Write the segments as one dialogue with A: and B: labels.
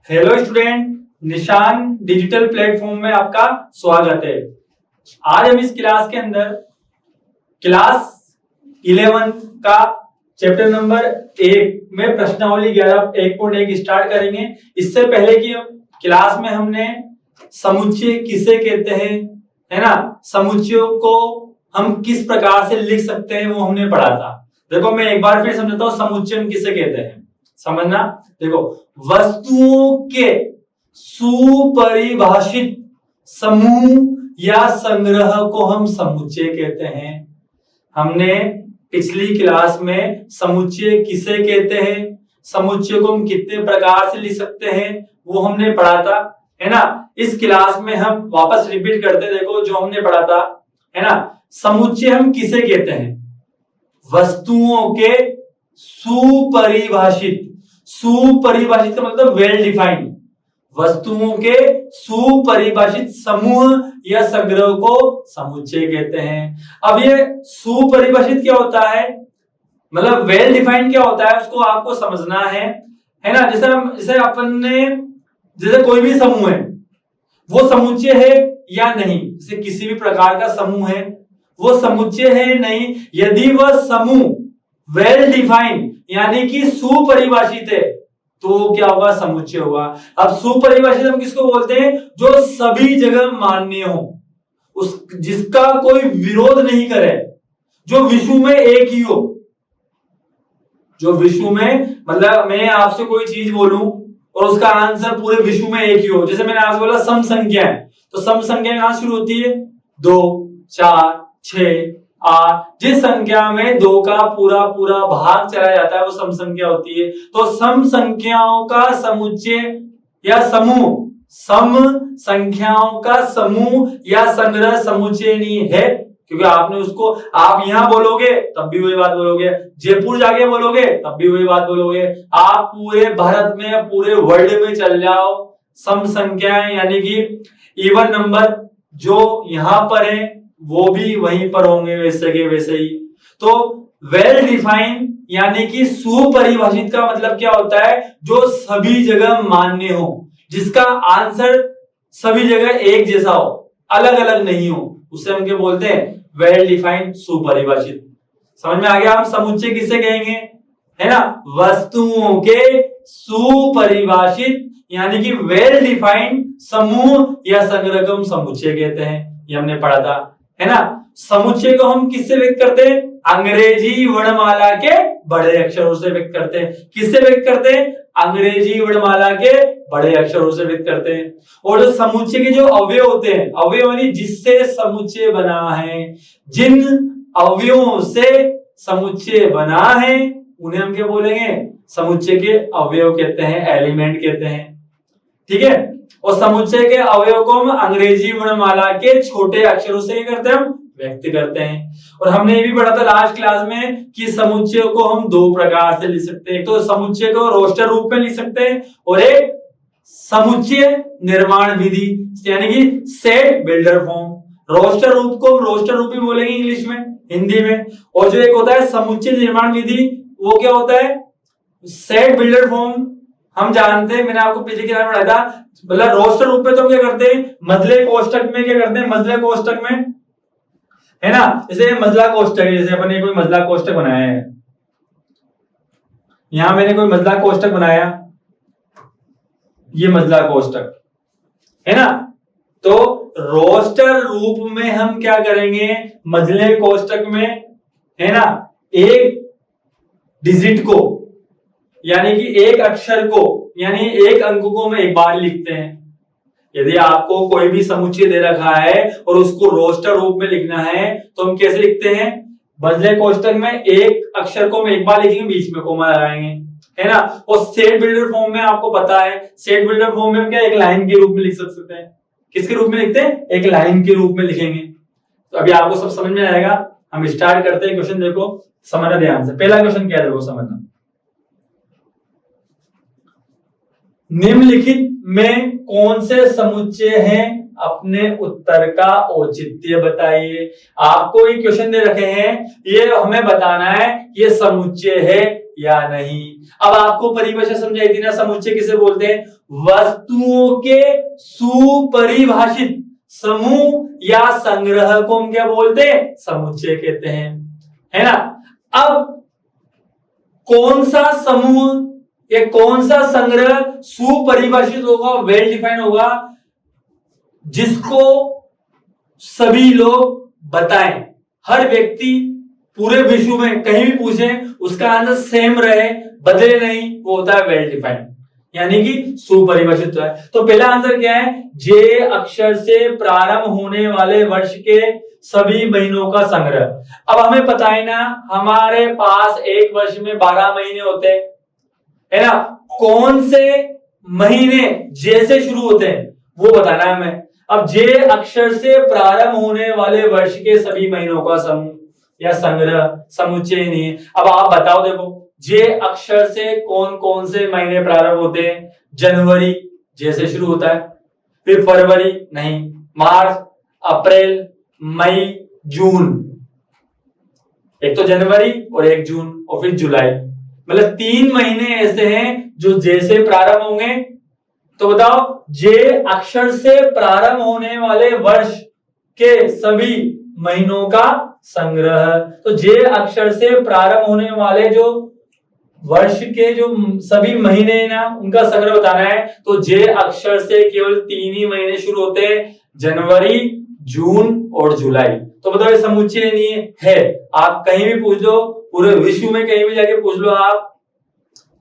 A: Hello student, निशान digital platform में आपका स्वागत है। आज हम इस क्लास के अंदर क्लास 11 का चैप्टर नंबर 1 में प्रश्नावली 11.1 स्टार्ट करेंगे। इससे पहले कि हम क्लास में हमने समुच्चय किसे कहते हैं, है ना, समुच्चयों को हम किस प्रकार से लिख सकते हैं, वो हमने पढ़ा था। देखो मैं एक बार फिर समझाता हूँ समुच्चय हम किसे कहते हैं। समझना, देखो वस्तुओं के सुपरिभाषित समूह या संग्रह को हम समुच्चय कहते हैं। हमने पिछली क्लास में समुच्चय किसे कहते हैं, समुच्चय को हम कितने प्रकार से लिख सकते हैं, वो हमने पढ़ा था, है ना। इस क्लास में हम वापस रिपीट करते, देखो जो हमने पढ़ा था, है ना। समुच्चय हम किसे कहते हैं, वस्तुओं के सुपरिभाषित, सुपरिभाषित का मतलब वेल डिफाइंड, वस्तुओं के सुपरिभाषित समूह या संग्रह को समुच्चय कहते हैं। अब ये सुपरिभाषित क्या होता है, मतलब वेल डिफाइंड क्या होता है, उसको आपको समझना है ना। जैसे अपन ने जैसे कोई भी समूह है वो समुच्चय है या नहीं, जैसे किसी भी प्रकार का समूह है वो समुच्चय है नहीं, यदि वह समूह वेल डिफाइंड यानी कि सुपरिभाषित है तो क्या होगा, समुच्चय होगा। अब सुपरिभाषित हम किसको बोलते हैं, जो सभी जगह मान्य हो, उस जिसका कोई विरोध नहीं करे, जो विश्व में एक ही हो, जो विश्व में, मतलब मैं आपसे कोई चीज बोलूं और उसका आंसर पूरे विश्व में एक ही हो। जैसे मैंने आपसे बोला सम संख्या है, तो सम संख्या कहां शुरू होती है, 2, 4, 6, 8, जिस संख्या में 2 का पूरा पूरा भाग चला जाता है वो सम संख्या होती है। तो सम संख्याओं का समुच्चय या समूह, सम संख्याओं का समूह या संग्रह समुच्चय नहीं है, क्योंकि आपने उसको, आप यहां बोलोगे तब भी वही बात बोलोगे, जयपुर जाके बोलोगे तब भी वही बात बोलोगे, आप पूरे भारत में, पूरे वर्ल्ड में चल जाओ, सम संख्याएं यानी कि इवन नंबर जो यहां पर है वो भी वहीं पर होंगे वैसे के वैसे ही। तो वेल डिफाइंड यानी कि सुपरिभाषित का मतलब क्या होता है, जो सभी जगह मान्य हो, जिसका आंसर सभी जगह एक जैसा हो, अलग अलग नहीं हो, उसे हम क्या बोलते हैं, वेल डिफाइंड सुपरिभाषित। समझ में आ गया, हम समुच्चय किसे कहेंगे, है ना, वस्तुओं के सुपरिभाषित यानी कि वेल डिफाइंड समूह या संग्रह को हम समुच्चय कहते हैं, ये हमने पढ़ा था, है ना। समुच्चय को हम किससे व्यक्त करते हैं, अंग्रेजी वर्णमाला के बड़े अक्षरों से व्यक्त करते हैं। किससे व्यक्त करते हैं, अंग्रेजी वर्णमाला के बड़े अक्षरों से व्यक्त करते हैं। और जो समुच्चय के जो अवयव होते हैं, अवयव यानी जिससे समुच्चय बना है, जिन अवयवों से समुच्चय बना है उन्हें हम क्या बोलेंगे, समुच्चय के अवयव कहते हैं, एलिमेंट कहते हैं, ठीक है। और समुच्चय के अवयव को हम अंग्रेजी वर्णमाला के छोटे अक्षरों से क्या करते हैं, हम व्यक्त करते हैं। और हमने ये भी पढ़ा था लास्ट क्लास में कि समुच्चय को हम 2 प्रकार से लिख सकते हैं, एक तो समुच्चय को रोस्टर रूप में लिख सकते हैं और एक समुच्चय निर्माण विधि यानी कि सेट बिल्डर फॉर्म। रोस्टर रूप को रोस्टर रूप भी बोलेंगे इंग्लिश में, हिंदी में। और जो एक होता है समुच्चय निर्माण विधि, वो क्या होता है, सेट बिल्डर फॉर्म। हम जानते हैं, मैंने आपको पिछले क्लास में पढ़ाया था, मतलब रोस्टर रूप में तो हम क्या करते हैं, मजले कोष्टक में क्या करते हैं, मजले कोष्टक में, है ना। जैसे मजला कोष्टक है, जैसे अपन ने कोई मजला कोष्टक बनाया है, यहां मैंने कोई मजला कोष्टक बनाया, ये मजला कोष्टक है ना। तो रोस्टर रूप में हम क्या करेंगे, मजले कोष्टक में, है ना, एक डिजिट को यानी कि एक अक्षर को यानी एक अंक को हम एक बार लिखते हैं। यदि आपको कोई भी समुच्चय दे रखा है और उसको रोस्टर रूप में लिखना है तो हम कैसे लिखते हैं, मजले कोष्टक में एक अक्षर को हम एक बार लिखेंगे, बीच में कोमा लगाएंगे, है ना। और सेट बिल्डर फॉर्म में आपको पता है, सेट बिल्डर फॉर्म में हम क्या एक लाइन के रूप में लिख सकते हैं। किसके रूप में लिखते हैं, एक लाइन के रूप में लिखेंगे। तो अभी आपको सब समझ में आएगा। हम स्टार्ट करते हैं, क्वेश्चन देखो, समझना ध्यान से। पहला क्वेश्चन क्या है, देखो समझना, निम्नलिखित में कौन से समुच्चय हैं, अपने उत्तर का औचित्य बताइए। आपको ये क्वेश्चन दे रखे हैं, ये हमें बताना है ये समुच्चय है या नहीं। अब आपको परिभाषा समझाई थी ना, समुच्चय किसे बोलते हैं? वस्तुओं के सुपरिभाषित समूह या संग्रह को हम क्या बोलते हैं? समुच्चय कहते हैं, है ना। अब कौन सा समूह या कौन सा संग्रह सुपरिभाषित होगा, वेल डिफाइंड होगा, जिसको सभी लोग बताएं, हर व्यक्ति पूरे विश्व में कहीं भी पूछे उसका आंसर सेम रहे, बदले नहीं, वो होता है वेल डिफाइंड, यानी कि सुपरिभाषित है। तो पहला आंसर क्या है? जे अक्षर से प्रारंभ होने वाले वर्ष के सभी महीनों का संग्रह। अब हमें पता है ना, हमारे पास एक वर्ष में 12 महीने होते हैं, है ना। कौन से महीने जे से शुरू होते हैं वो बताना है हमें। अब जे अक्षर से प्रारंभ होने वाले वर्ष के सभी महीनों का समूह या संग्रह, समुच्चय नहीं है। अब आप बताओ, देखो जे अक्षर से कौन कौन से महीने प्रारंभ होते हैं? जनवरी जे से शुरू होता है, फिर फरवरी नहीं, मार्च, अप्रैल, मई, जून, एक तो जनवरी और एक जून, और फिर जुलाई, मतलब 3 महीने ऐसे हैं जो जे से प्रारंभ होंगे। तो बताओ, जे अक्षर से प्रारंभ होने वाले वर्ष के सभी महीनों का संग्रह। तो जे अक्षर से प्रारंभ होने वाले जो वर्ष के जो सभी महीने हैं ना, उनका संग्रह बताना है। तो जे अक्षर से केवल 3 ही महीने शुरू होते हैं, जनवरी, जून और जुलाई। तो बताओ ये समुच्चय नहीं है? आप कहीं भी पूछ लो, पूरे विश्व में कहीं भी जाके पूछ लो आप,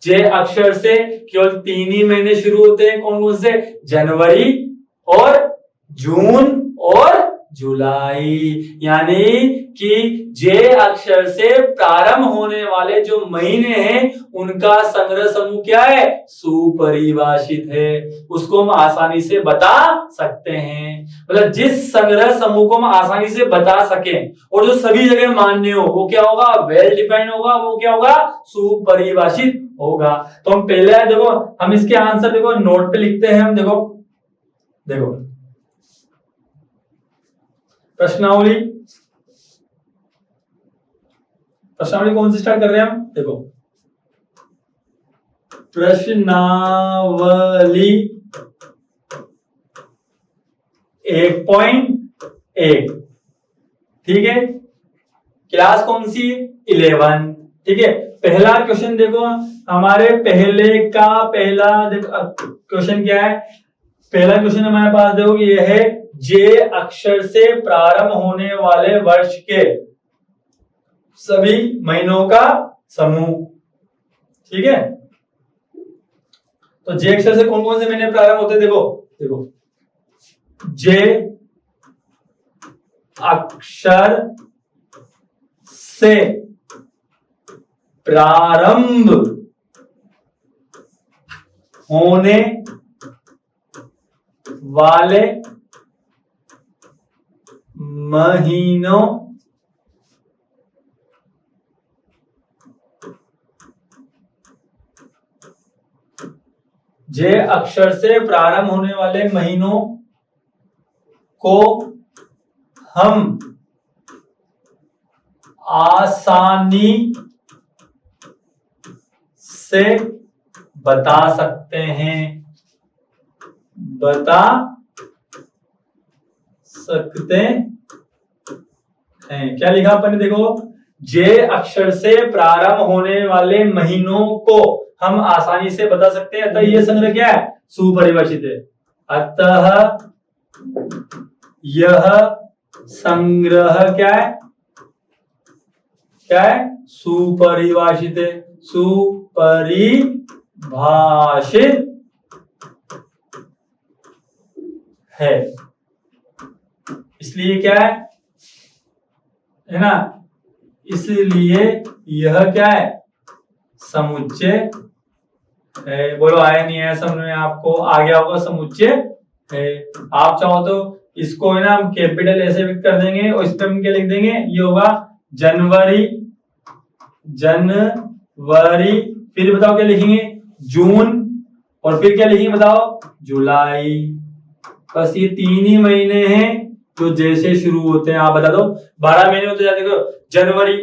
A: जे अक्षर से केवल 3 ही महीने शुरू होते हैं, कौन कौन से? जनवरी और जून और जुलाई। यानी कि जे अक्षर से प्रारंभ होने वाले जो महीने हैं उनका संग्रह समूह क्या है? सुपरिभाषित है, उसको हम आसानी से बता सकते हैं। मतलब जिस संग्रह समूह को हम आसानी से बता सकें और जो सभी जगह मान्य हो, वो क्या होगा? वेल डिफाइंड होगा, वो क्या होगा? सुपरिभाषित होगा। तो हम पहले देखो, हम इसके आंसर देखो नोट पे लिखते हैं हम। देखो देखो प्रश्नावली कौन सी स्टार्ट कर रहे हैं हम? देखो प्रश्नावली 1.1, ठीक है। क्लास कौन सी? 11, ठीक है। पहला क्वेश्चन देखो, हमारे पहले का पहला क्वेश्चन क्या है? पहला क्वेश्चन हमारे पास देखो ये है, जे अक्षर से प्रारंभ होने वाले वर्ष के सभी महीनों का समूह, ठीक है। तो जे अक्षर से कौन कौन से महीने प्रारंभ होते हैं? देखो जे अक्षर से प्रारंभ होने वाले महीनों जे अक्षर से प्रारंभ होने वाले महीनों को हम आसानी से बता सकते हैं, क्या लिखा अपन ने? देखो, जे अक्षर से प्रारंभ होने वाले महीनों को हम आसानी से बता सकते हैं, अतः यह संग्रह क्या है? सुपरिभाषित है। अतः यह संग्रह क्या है? सुपरिभाषित है। सुपरिभाषित है, इसलिए क्या है ना, इसलिए यह क्या है? समुच्चय है। बोलो आया नहीं है समझ में? आपको आ गया होगा, समुच्चय है। आप चाहो तो इसको है ना हम कैपिटल ऐसे भी कर देंगे और इस पर हम क्या लिख देंगे? ये होगा जनवरी, फिर बताओ क्या लिखेंगे? जून, और फिर क्या लिखेंगे बताओ? जुलाई। बस ये 3 ही महीने हैं जो जैसे शुरू होते हैं। आप बता दो, 12 महीने होते जाते, जनवरी,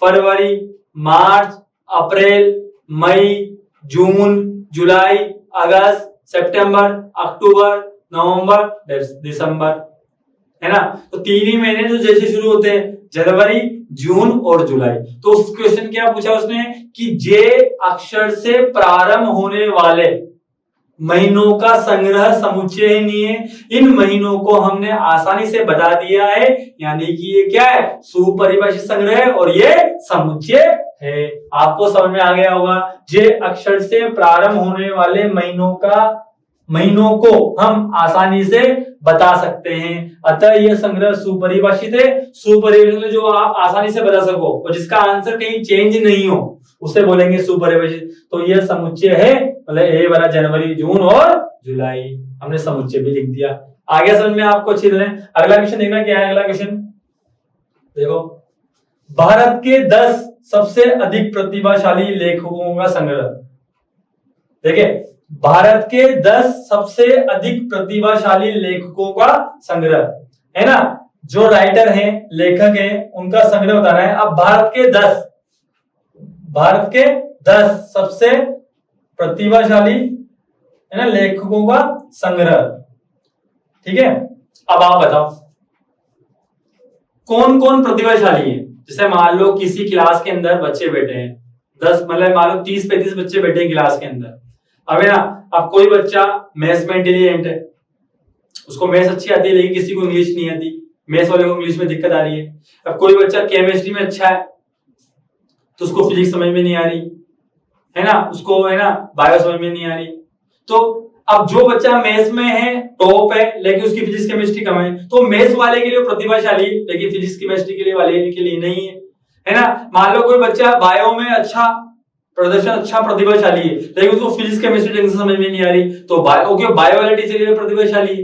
A: फरवरी, मार्च, अप्रैल, मई, जून, जुलाई, अगस्त, सितंबर, अक्टूबर, नवंबर, दिसंबर, है ना। तो 3 ही महीने जो जैसे शुरू होते हैं, जनवरी, जून और जुलाई। तो उस क्वेश्चन क्या पूछा उसने कि जे अक्षर से प्रारंभ होने वाले महीनों का संग्रह समुच्चय है। इन महीनों को हमने आसानी से बता दिया है, यानी कि ये क्या है, सुपरिभाषित संग्रह है और ये समुच्चय है। आपको समझ में आ गया होगा। जे अक्षर से प्रारंभ होने वाले महीनों को हम आसानी से बता सकते हैं, अतः यह संग्रह सुपरिभाषित है। सुपरिभाषित जो आप आसानी से बता सको और जिसका आंसर कहीं चेंज नहीं हो उसे बोलेंगे सुपरिभाषित। तो यह समुच्चय है, मतलब ए वाला जनवरी, जून और जुलाई, हमने समुच्चय भी लिख दिया। आगे समझ में आपको अच्छी तरह। अगला क्वेश्चन देखना क्या है। अगला क्वेश्चन देखो, भारत के 10 सबसे अधिक प्रतिभाशाली लेखकों का संग्रह। देखिए, भारत के 10 सबसे अधिक प्रतिभाशाली लेखकों का संग्रह, है ना, जो राइटर हैं, लेखक हैं, उनका संग्रह बताना है। अब भारत के 10 सबसे प्रतिभाशाली, है ना, लेखकों का संग्रह, ठीक है। अब आप बताओ कौन कौन प्रतिभाशाली है। जैसे मान लो किसी क्लास के अंदर बच्चे बैठे हैं 10, मतलब मान लो 30-35 बच्चे बैठे हैं क्लास के अंदर। अब है ना, अब कोई बच्चा मैथ्स में इंटेलिजेंट है, उसको मैथ्स अच्छी आती है, लेकिन किसी को इंग्लिश नहीं आती, मैथ्स वाले को इंग्लिश में दिक्कत आ रही है। अब कोई बच्चा केमिस्ट्री में अच्छा है तो उसको फिजिक्स समझ में नहीं आ रही, है ना, उसको, है ना, बायो समझ में नहीं आ रही। तो अब जो बच्चा मैथ्स में है, टॉप है, लेकिन उसकी फिजिक्स केमिस्ट्री कम है, तो मैथ्स वाले के लिए प्रतिभाशाली, लेकिन फिजिक्स केमिस्ट्री के लिए नहीं है ना। मान लो कोई बच्चा बायो में अच्छा प्रदर्शन, अच्छा प्रतिभाशाली है, लेकिन उसको फिजिक्स केमिस्ट्री ढंग से समझ में नहीं आ रही, तो बायो वाले टीचर के लिए प्रतिभाशाली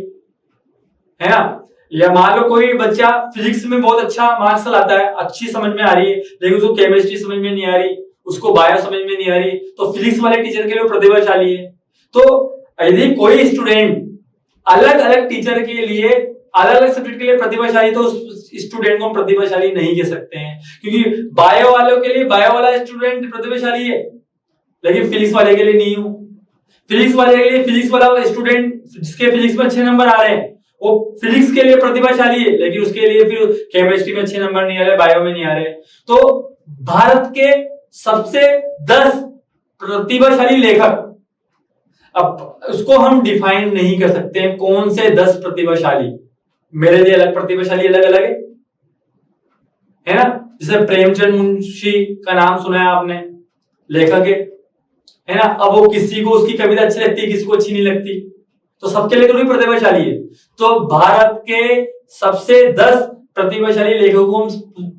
A: है ना। या मान लो कोई बच्चा फिजिक्स में बहुत अच्छा मार्क्स लाता है, अच्छी समझ में आ रही है, लेकिन उसको केमिस्ट्री समझ में नहीं आ रही, उसको बायो समझ में नहीं आ रही, तो फिजिक्स वाले टीचर के लिए प्रतिभाशाली है। तो यदि कोई स्टूडेंट अलग अलग टीचर के लिए, अलग अलग सब्जेक्ट के लिए प्रतिभाशाली, तो उस स्टूडेंट को हम प्रतिभाशाली नहीं कह सकते हैं, क्योंकि बायो वालों के लिए बायो वाला स्टूडेंट प्रतिभाशाली है, लेकिन फिजिक्स वाले के लिए नहीं हो। फिजिक्स वाले के लिए फिजिक्स वाला स्टूडेंट जिसके फिजिक्स में अच्छे नंबर आ रहे हैं, वो फिजिक्स के लिए प्रतिभाशाली है, लेकिन उसके लिए फिर केमिस्ट्री में अच्छे नंबर नहीं आ रहे, बायो में नहीं आ रहे। तो भारत के सबसे 10 प्रतिभाशाली लेखक, अब उसको हम डिफाइन नहीं कर सकते हैं कौन से 10 प्रतिभाशाली, मेरे लिए अलग प्रतिभाशाली अलग अलग है ना। जैसे प्रेमचंद मुंशी का नाम सुना है आपने, लेखक है ना। अब वो किसी को उसकी कविता अच्छी लगती है, किसी को अच्छी नहीं लगती, तो सबके लिए थोड़ी प्रतिभाशाली है। तो भारत के सबसे 10 प्रतिभाशाली लेखकों को हम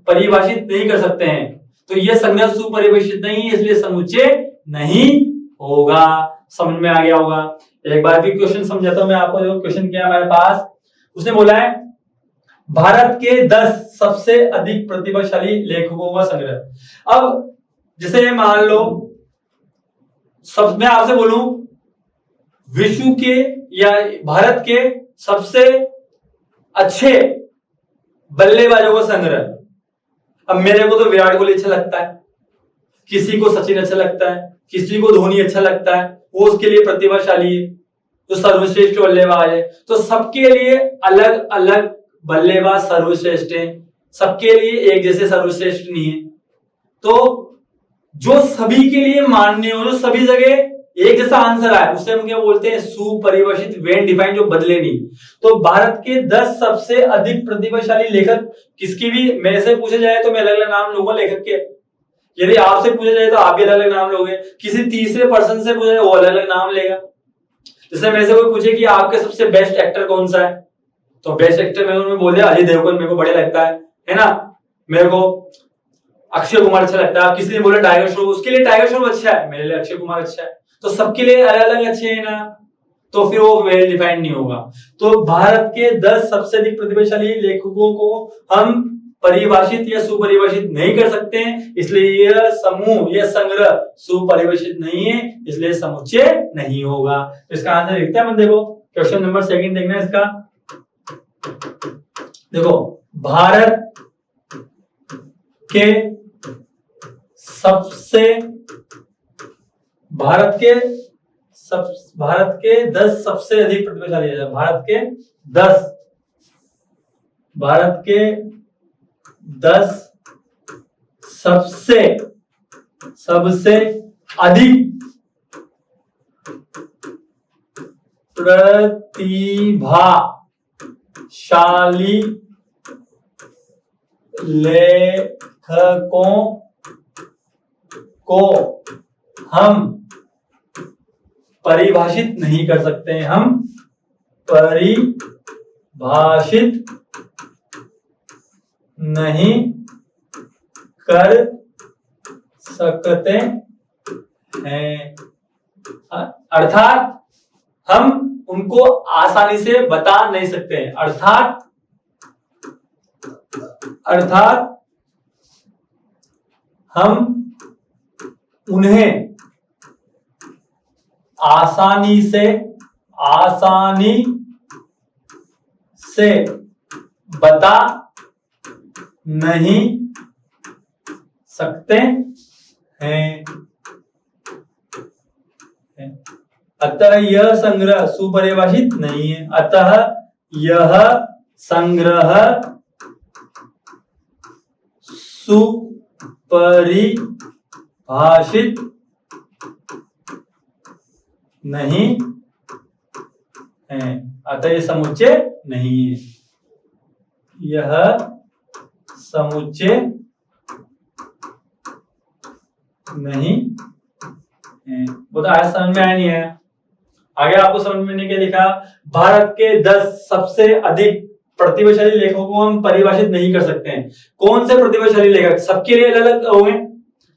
A: परिभाषित नहीं कर सकते हैं, तो यह संज्ञा सुपरिभाषित नहीं है, इसलिए समुच्चय नहीं होगा। समझ में आ गया होगा। एक बार भी क्वेश्चन समझाता हूं मैं आपको। जो क्वेश्चन किया हमारे पास, उसने बोला है भारत के 10 सबसे अधिक प्रतिभाशाली लेखकों का संग्रह। अब जैसे मान लो सब, मैं आपसे बोलूं विश्व के या भारत के सबसे अच्छे बल्लेबाजों का संग्रह। अब मेरे को तो विराट कोहली अच्छा लगता है, किसी को सचिन अच्छा लगता है, किसी को धोनी अच्छा लगता है, वो उसके लिए प्रतिभाशाली है, तो सर्वश्रेष्ठ बल्लेबाज है। तो सबके लिए अलग अलग बल्लेबाज सर्वश्रेष्ठ हैं, सबके लिए एक जैसे सर्वश्रेष्ठ नहीं है। तो जो सभी के लिए मान्य हो, जो सभी जगह एक जैसा आंसर आए, उसे हम क्या बोलते हैं, सुपरिभाषित, वेल डिफाइंड, जो बदले नहीं। तो भारत के 10 सबसे अधिक प्रतिभाशाली लेखक, किसकी भी मेरे से पूछे जाए तो मैं अलग अलग नाम लूंगा लेखक के, यदि आपसे पूछा जाए तो आप भी अलग अलग नाम लोगे, किसी तीसरे पर्सन से पूछा जाए वो अलग अलग नाम लेगा। जैसे मेरे से कोई पूछे कि आपके सबसे बेस्ट एक्टर कौन सा है, तो बेस्ट एक्टर में बोल दिया अजय देवगन मेरे को बढ़िया लगता है ना, मेरे को अक्षय कुमार अच्छा लगता है। किसी ने बोला टाइगर श्रॉफ, उसके लिए टाइगर श्रॉफ अच्छा है, मेरे लिए अक्षय कुमार अच्छा है। तो सबके लिए अलग अलग अच्छे हैं ना, तो फिर वो वेल डिफाइंड नहीं होगा। तो भारत के 10 सबसे अधिक प्रतिभाशाली लेखकों को हम परिभाषित या सुपरिभाषित नहीं कर सकते हैं, इसलिए यह समूह, यह संग्रह सुपरिभाषित नहीं है, इसलिए समुच्चय नहीं होगा। तो इसका आंसर लिखते हैं। देखो क्वेश्चन नंबर 2 देखना है इसका। देखो, भारत के सबसे भारत के 10 सबसे अधिक प्रतिभाशाली है। भारत के 10 सबसे अधिक प्रतिभाशाली लेखकों को हम परिभाषित नहीं कर सकते हैं। हम परिभाषित नहीं कर सकते हैं। अर्थात हम उनको आसानी से बता नहीं सकते हैं। अर्थात हम उन्हें आसानी से बता नहीं सकते हैं। अतः यह संग्रह सुपरिभाषित नहीं है। अतः यह संग्रह सुपरिभाषित नहीं है। अतः यह समुच्चय नहीं है। यह समुच्चय नहीं है। वो तो आज समझ में आया नहीं है। आगे आपको समझ में नहीं क्या लिखा, भारत के 10 सबसे अधिक प्रतिभाशाली लेखकों को हम परिभाषित नहीं कर सकते हैं। कौन से प्रतिभाशाली लेखक? सबके लिए अलग अलग होंगे,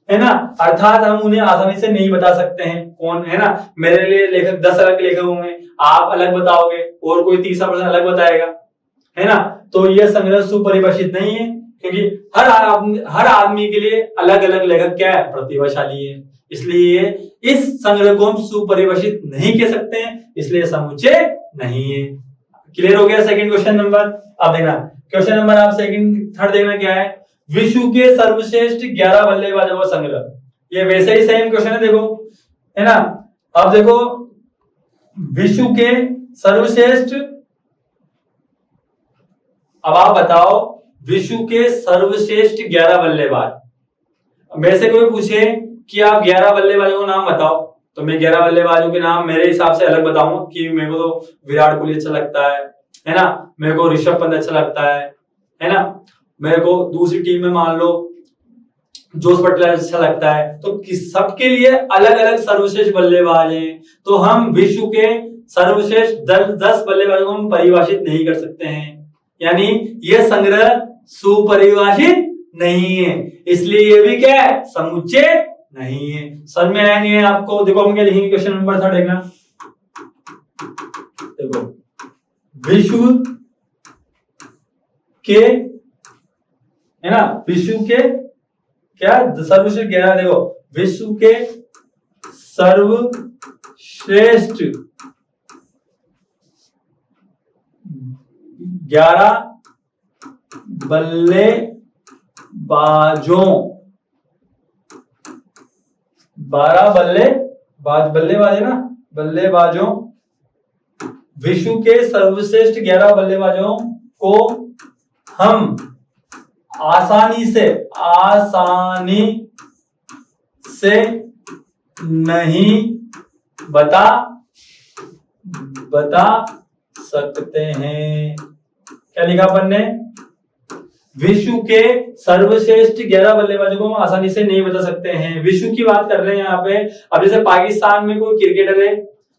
A: है ना। अर्थात हम उन्हें आसानी से नहीं बता सकते हैं कौन, है ना। मेरे लिए लेखक 10 अलग लेखक होंगे, आप अलग बताओगे और कोई तीसरा पर्सन अलग बताएगा, है ना। तो यह संग्रह सुपरिभाषित नहीं है, क्योंकि हर आदमी के लिए अलग अलग लेखक क्या है? प्रतिभाशाली है। इसलिए इस संग्रह को हम सुपरिभाषित नहीं कह सकते हैं, इसलिए समुच्चय नहीं है। क्लियर हो गया सेकंड क्वेश्चन नंबर। अब देखना क्वेश्चन नंबर आप थर्ड देखना क्या है, विश्व के सर्वश्रेष्ठ 11 बल्लेबाजों का संग्रह। ये वैसे ही सेम क्वेश्चन है, देखो, है ना। अब देखो, विश्व के सर्वश्रेष्ठ, अब आप बताओ विश्व के सर्वश्रेष्ठ 11 बल्लेबाज। मेरे से कोई पूछे कि आप 11 बल्लेबाजों का नाम बताओ, तो मैं 11 बल्लेबाजों के नाम मेरे हिसाब से अलग बताऊंगा कि मेरे को तो विराट कोहली अच्छा लगता है ना, मेरे को ऋषभ पंत अच्छा लगता है ना, मेरे को दूसरी टीम में मान लो जोस बटलर अच्छा लगता है। तो सबके लिए अलग अलग सर्वश्रेष्ठ बल्लेबाज हैं। तो हम विश्व के सर्वश्रेष्ठ 10 बल्लेबाजों को हम परिभाषित नहीं कर सकते हैं, यानी यह संग्रह सुपरिभाषित नहीं है, इसलिए ये भी क्या है? समुच्चय नहीं है। समझ में आया नहीं है आपको? देखो हम क्या लिखेंगे क्वेश्चन नंबर 3 देखना। देखो, विश्व के, है ना, विश्व के क्या सर्वश्रेष्ठ 11, देखो विश्व के सर्वश्रेष्ठ 11 बल्लेबाजों, 12 बल्लेबाज है ना, बल्लेबाजों, विश्व के सर्वश्रेष्ठ 11 बल्लेबाजों को हम आसानी से नहीं बता सकते हैं। क्या लिखा अपन ने? विश्व के सर्वश्रेष्ठ 11 बल्लेबाजों को हम आसानी से नहीं बता सकते हैं। विश्व की बात कर रहे हैं यहाँ पे। अब जैसे पाकिस्तान में कोई क्रिकेटर है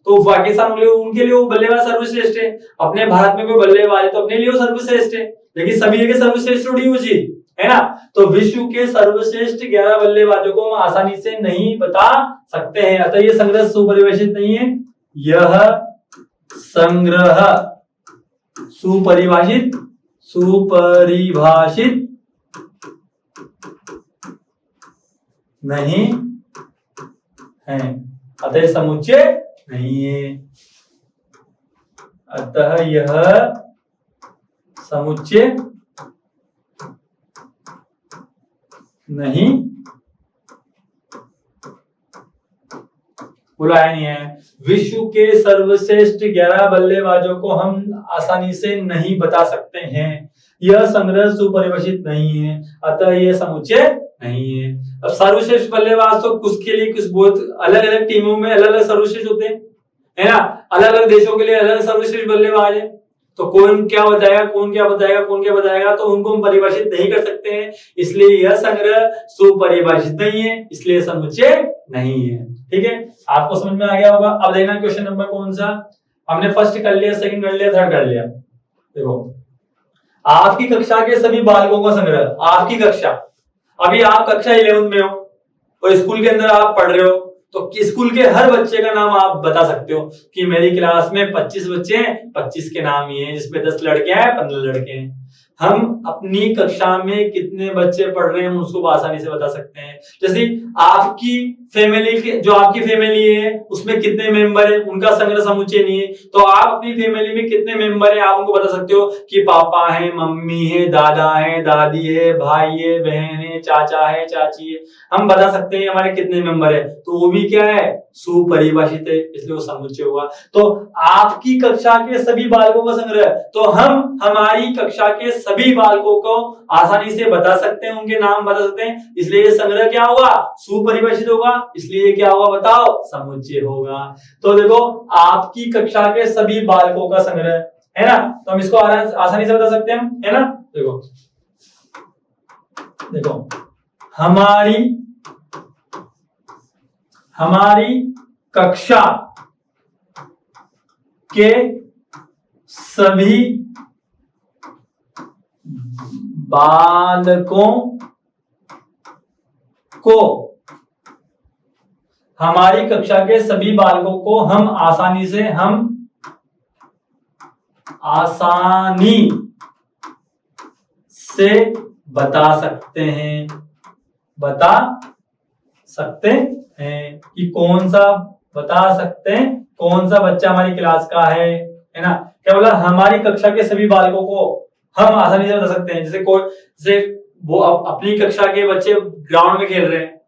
A: तो पाकिस्तान उनके लिए वो बल्लेबाज सर्वश्रेष्ठ है, अपने भारत में कोई बल्लेबाज है तो अपने लिए वो सर्वश्रेष्ठ है, लेकिन सभी जगह सर्वश्रेष्ठ थोड़ी हो चीज, है ना। तो विश्व के सर्वश्रेष्ठ 11 बल्लेबाजों को हम आसानी से नहीं बता सकते हैं, अतः ये संग्रह सुपरिभाषित नहीं है। यह संग्रह सुपरिभाषित नहीं है, अतः समुच्चय नहीं है। अतः यह समुच्चय नहीं बोला है नहीं है। विश्व के सर्वश्रेष्ठ 11 बल्लेबाजों को हम आसानी से नहीं बता सकते हैं। यह संग्रह सुपरिभाषित नहीं है, अतः यह समुच्चय नहीं है। अब सर्वश्रेष्ठ बल्लेबाज तो कुछ के लिए कुछ बहुत अलग अलग टीमों में अलग अलग सर्वश्रेष्ठ होते हैं, है ना। अलग अलग देशों के लिए अलग सर्वश्रेष्ठ बल्लेबाज है। तो कौन क्या बताएगा, कौन क्या बताएगा, कौन क्या बताएगा, तो उनको हम परिभाषित नहीं कर सकते हैं। इसलिए यह संग्रह सुपरिभाषित नहीं है, इसलिए समुच्चय नहीं है। ठीक है, आपको समझ में आ गया होगा। अब देखना क्वेश्चन नंबर कौन सा, हमने फर्स्ट कर लिया, सेकंड कर लिया, थर्ड कर लिया। देखो, आपकी कक्षा के सभी बालकों का संग्रह। आपकी कक्षा, अभी आप कक्षा 11th में हो और स्कूल के अंदर आप पढ़ रहे हो, तो स्कूल के हर बच्चे का नाम आप बता सकते हो कि मेरी क्लास में 25 बच्चे हैं, 25 के नाम ये हैं, जिसमें 10 लड़के हैं, 15 लड़के हैं। हम अपनी कक्षा में कितने बच्चे पढ़ रहे हैं हम उसको आसानी से बता सकते हैं। जैसे आपकी फैमिली के, जो आपकी फैमिली है उसमें कितने मेंबर है, उनका संग्रह समुच्चय नहीं है, तो आप अपनी फैमिली में कितने मेंबर है आप उनको बता सकते हो कि पापा है, मम्मी है, दादा है, दादी है, भाई है, बहन है, चाचा है, चाची है। हम बता सकते हैं हमारे कितने मेंबर है, तो वो भी क्या है, सुपरिभाषित है, इसलिए वो समुच्चय हुआ। तो आपकी कक्षा के सभी बालकों का संग्रह, तो हम हमारी कक्षा के सभी बालकों को आसानी से बता सकते हैं, उनके नाम बता सकते हैं, इसलिए ये संग्रह क्या होगा, सुपरिभाषित होगा, इसलिए क्या होगा बताओ, समुच्चय होगा। तो देखो, आपकी कक्षा के सभी बालकों का संग्रह है ना, तो हम इसको आसानी से बता सकते हैं, है ना। देखो देखो, हमारी कक्षा के सभी बालकों को, हमारी कक्षा के सभी बालकों को हम आसानी से बता सकते हैं, कि कौन सा, बता सकते हैं कौन सा बच्चा हमारी क्लास का है ना। क्या बोला, हमारी कक्षा के सभी बालकों को हम आसानी से बता सकते हैं। जैसे वो अपनी कक्षा के बच्चे ग्राउंड में खेल रहे हैं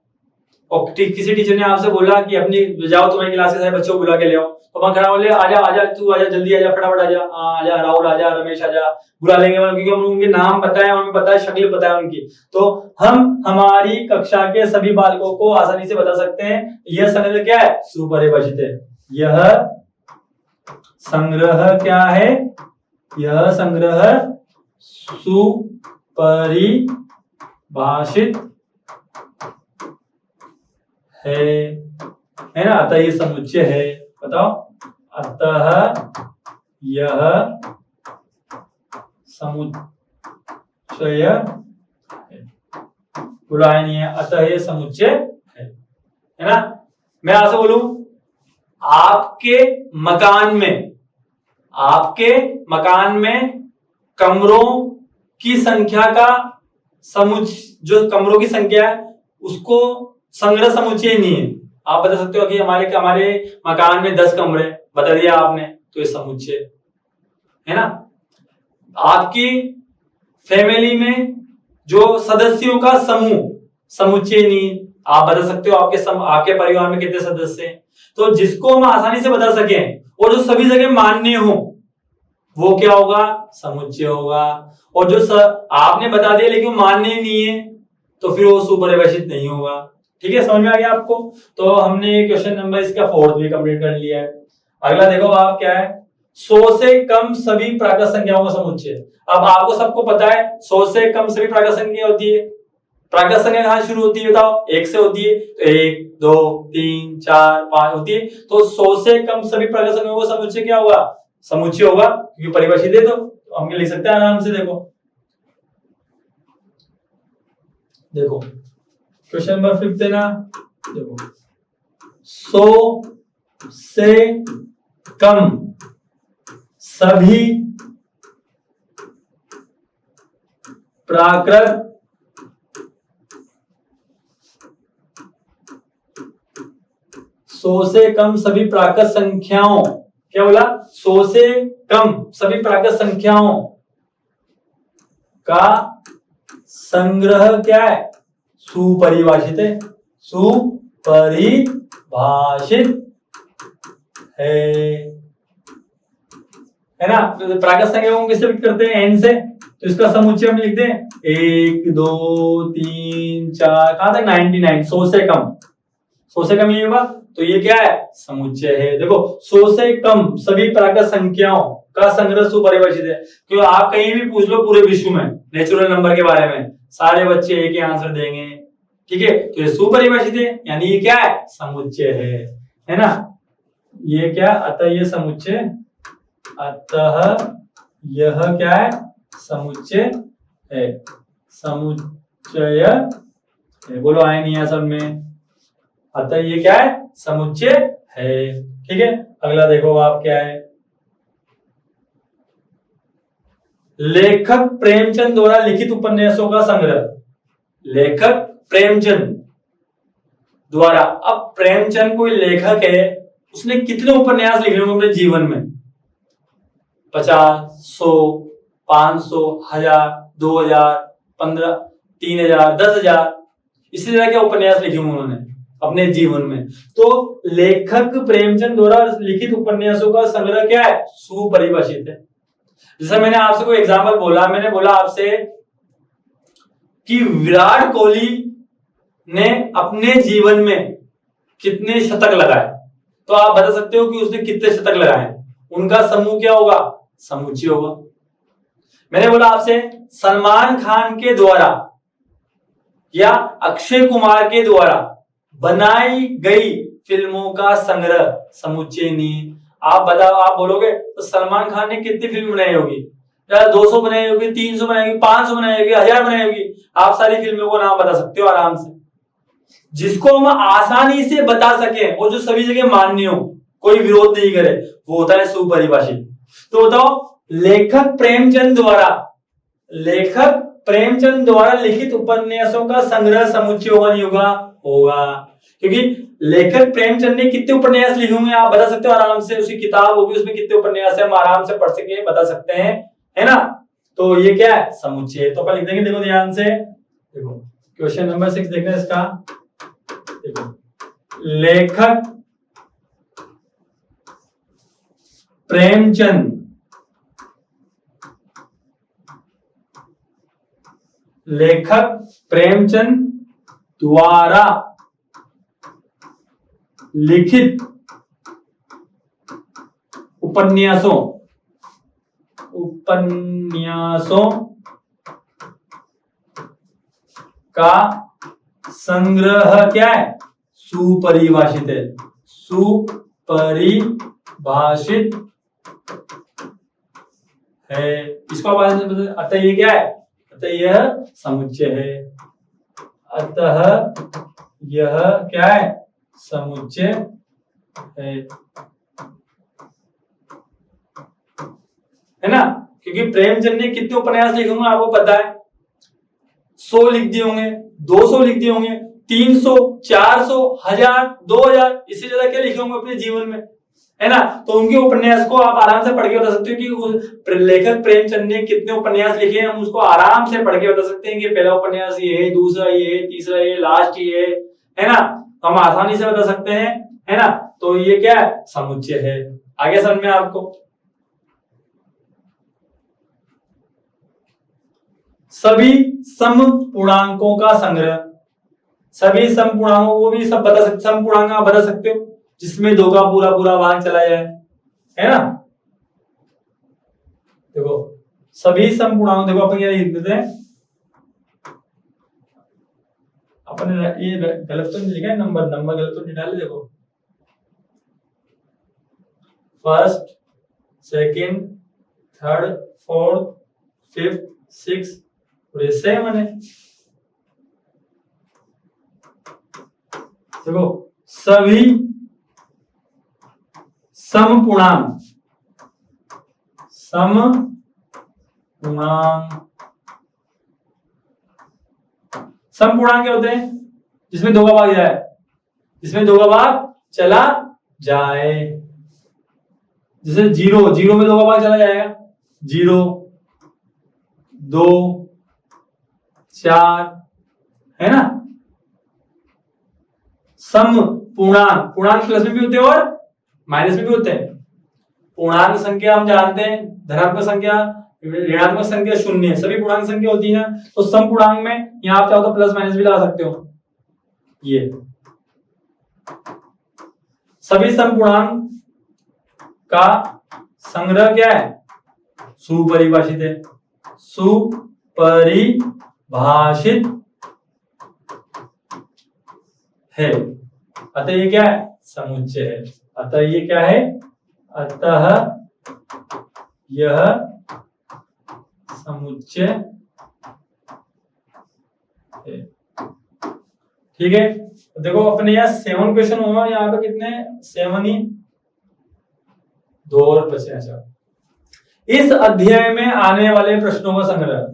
A: और किसी टीचर ने आपसे बोला कि अपनी जाओ तुम्हारी क्लास के सारे बच्चों को बुला के ले आओ, तो वहां खड़ा बोले आजा आजा तू आजा, जल्दी आजा, फटाफट आजा, आजा राहुल, आजा रमेश, आजा, बुला लेंगे क्योंकि हम उनके नाम पता है, हमें पता है, शक्ल पता है उनकी, तो हम हमारी कक्षा के सभी बालकों को आसानी से बता सकते हैं। यह संग्रह क्या है, सुपरिभाषित है। यह संग्रह क्या है, यह संग्रह सुपरिभाषित है ना, अतः ये समुच्चय है। बताओ, अतः यह समुच्चय है, बुराई नहीं है, अतः यह समुच्चय है ना। मैं आपसे बोलूं, आपके मकान में कमरों की संख्या का जो कमरों की संख्या है उसको संग्रह समुच्चय नहीं है। आप बता सकते हो कि हमारे मकान में 10 कमरे, बता दिया आपने, तो ये समुच्चय है ना। आपकी फैमिली में जो सदस्यों का समूह, समुच्चय नहीं, आप बता सकते हो आपके परिवार में कितने सदस्य हैं, तो जिसको हम आसानी से बता सके और जो सभी जगह मान्य हो वो क्या होगा, समुच्चय होगा। और जो आपने बता दिया लेकिन मान्य नहीं है तो फिर वो सुपरिभाषित नहीं होगा। ठीक है, समझ में आ गया आपको। तो हमने क्वेश्चन नंबर इसका 4th भी कंप्लीट कर लिया है। अगला देखो आप क्या है, 100 से कम सभी प्राकृत संख्याओं का समुच्चय। अब आपको सबको पता है 100 से कम सभी प्राकृत संख्या होती है। प्राकृत संख्या कहां शुरू होती है बताओ, 1 से होती है, तो 1 2 3 4 5 होती है। तो 100 से कम सभी प्राकृत संख्याओं का समुच्चय क्या होगा, समुच्चय होगा, क्योंकि परिभाषित है तो हम लिख सकते हैं आराम से। देखो क्वेश्चन नंबर 5 है ना, देखो 100 से कम सभी प्राकृत संख्याओं, क्या बोला, 100 से कम सभी प्राकृत संख्याओं का संग्रह क्या है, सुपरिभाषित है, सुपरिभाषित है ना। तो प्राकृत संख्या को किससे व्यक्त करते हैं, n से, तो इसका समुच्चय हम लिख दें 1 2 3 4, कहां तक 99, 100 से कम, 100 से कम ये होगा, तो ये क्या है, समुच्चय है। देखो 100 से कम सभी प्राकृत संख्याओं का संग्रह सुपरिभाषित है। क्योंकि आप कहीं भी पूछ लो पूरे विश्व में नेचुरल नंबर के बारे में, सारे बच्चे एक ही आंसर देंगे, ठीक है। तो ये सुपरिभाषित है, यानी ये क्या है, समुच्चय है ना। ये क्या, अतः ये समुच्चय, अतः यह क्या है, समुच्चय है, समुच्चय है। बोलो आए नहीं है सब में, अतः ये क्या है, समुच्चय है, ठीक है। अगला देखो आप क्या है, लेखक प्रेमचंद द्वारा लिखित उपन्यासों का संग्रह। लेखक प्रेमचंद द्वारा, अब प्रेमचंद कोई लेखक है, उसने कितने उपन्यास लिखे होंगे अपने जीवन में, 50, 100, 500, 1000, 2000, 15, 3000, 10,000, इसी तरह के उपन्यास लिखे होंगे उन्होंने अपने जीवन में। तो लेखक प्रेमचंद द्वारा लिखित उपन्यासों का संग्रह क्या है, सुपरिभाषित है। जैसे मैंने आपसे कोई एग्जाम्पल बोला, मैंने बोला आपसे कि विराट कोहली ने अपने जीवन में कितने शतक लगाए, तो आप बता सकते हो कि उसने कितने शतक लगाए, उनका समूह क्या होगा, समुच्चय होगा। मैंने बोला आपसे सलमान खान के द्वारा या अक्षय कुमार के द्वारा बनाई गई फिल्मों का संग्रह समुच्चय नहीं। आप बताओ, आप बोलोगे तो सलमान खान ने कितनी फिल्म बनाई होगी, 200 बनाई होगी, 300 बनाई होगी, 500 बनाई होगी, 1000 बनाई होगी, आप सारी फिल्मों को नाम बता सकते हो आराम से। जिसको हम आसानी से बता सके और जो सभी जगह मान्य हो, कोई विरोध नहीं करे, वो होता है सुपरिभाषित। तो बताओ लेखक प्रेमचंद द्वारा लिखित उपन्यासों का संग्रह समुच्चय होगा नहीं होगा, होगा, क्योंकि लेखक प्रेमचंद ने कितने उपन्यास लिखे होंगे आप बता सकते हो आराम से, उसकी किताब होगी उसमें कितने उपन्यास है, हम आराम से पढ़ सके बता सकते हैं, है ना। तो ये क्या है, समुच्चय। तो अपन लिख देंगे, देखो ध्यान से, देखो क्वेश्चन नंबर 6 देखना इसका, देखो लेखक प्रेमचंद द्वारा लिखित उपन्यासों का संग्रह क्या है, सुपरिभाषित है, सुपरिभाषित है। इसको आप, अतः ये क्या है, अतः यह समुच्चय है, अतः यह क्या है, समुच्चय है ना। क्योंकि प्रेमचंद ने कितने उपन्यास लिखे होंगे आपको पता है, 100 लिख दिए होंगे, 200 लिख दिए होंगे, 300, 400, 1000, 2000, इससे ज्यादा क्या लिखे होंगे अपने जीवन में, है ना। तो उनके उपन्यास को आप आराम से पढ़ के बता सकते हो कि लेखक प्रेमचंद ने कितने उपन्यास लिखे हैं, हम उसको आराम से पढ़ के बता सकते हैं कि पहला उपन्यास ये है, दूसरा ये है, तीसरा ये, लास्ट ये है ना। तो हम आसानी से बता सकते हैं, है ना। तो ये क्या है, समुच्चय है। आगे समझ में आपको, सभी समपूर्णांकों का संग्रह, सभी समपूर्णांकों को भी सब बता सकते, समपूर्णांक आप बता सकते हो जिसमें 2 का पूरा पूरा भाग चला जाए, है ना। देखो सभी समपूर्णांक, देखो अपन ये लिख देते हैं, अपन ये गलत तो नहीं लिखा है, नंबर गलत तो नहीं डाले, देखो first, second, third, fourth, fifth, sixth और ये 7 है। देखो सभी समपूर्णांक क्या होते हैं, जिसमें 2 का भाग जाए, जिसमें 2 का भाग चला जाए, जैसे 0 में 2 का भाग चला जाएगा, 0, 2, 4, है ना। सम पूर्णांक प्लस में भी होते हैं और माइनस में भी होते हैं। पूर्णांक संख्या हम जानते हैं, धनात्मक संख्या, ऋणात्मक संख्या, शून्य, सभी पूर्णांक संख्या होती है ना। तो सम पूर्णांक में यहाँ आप चाहो तो प्लस माइनस भी लगा सकते हो। ये सभी सम पूर्णांक का संग्रह क्या है? सुपरिभाषित है, सुपरिभाषित है। अतः ये क्या है? समुच्चय है। अतः ये क्या है? अतः यह समुच्चय है। ठीक है, तो देखो अपने यहाँ 7 क्वेश्चन हुआ, यहाँ पे कितने? 7 ही, 2 और बचे हैं। इस अध्याय में आने वाले प्रश्नों का संग्रह।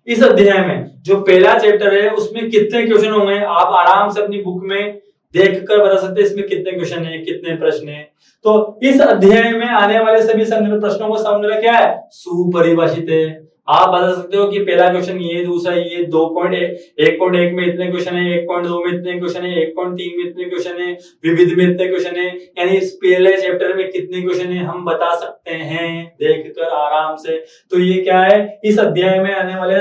A: इस अध्याय में जो पहला चैप्टर है उसमें कितने क्वेश्चन होंगे आप आराम से अपनी बुक में देखकर बता सकते हैं इसमें कितने क्वेश्चन है, कितने प्रश्न है। तो इस अध्याय में आने वाले सभी संग्रह प्रश्नों का संग्रह क्या है? सुपरिभाषित है। आप बता सकते हो कि पहला क्वेश्चन ये, दूसरा ये, 1.1 में इतने क्वेश्चन है, 1.2 में इतने क्वेश्चन है, 1.3 में इतने क्वेश्चन है, विविध में इतने क्वेश्चन है, यानी इस पहले चैप्टर में कितने क्वेश्चन है हम बता सकते हैं देखकर आराम से। तो ये क्या है? इस अध्याय में आने वाले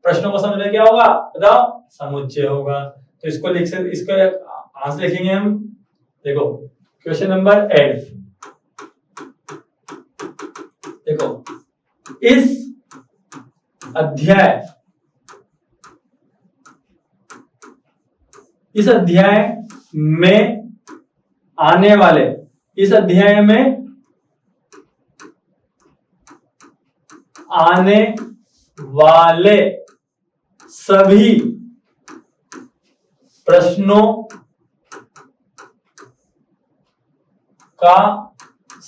A: प्रश्नों का संग्रह क्या होगा? बताओ, समुच्चय होगा। तो इसको लिख सकते, इसका आंसर लिखेंगे हम। देखो क्वेश्चन नंबर 8, देखो इस अध्याय में आने वाले, इस अध्याय में आने वाले सभी प्रश्नों का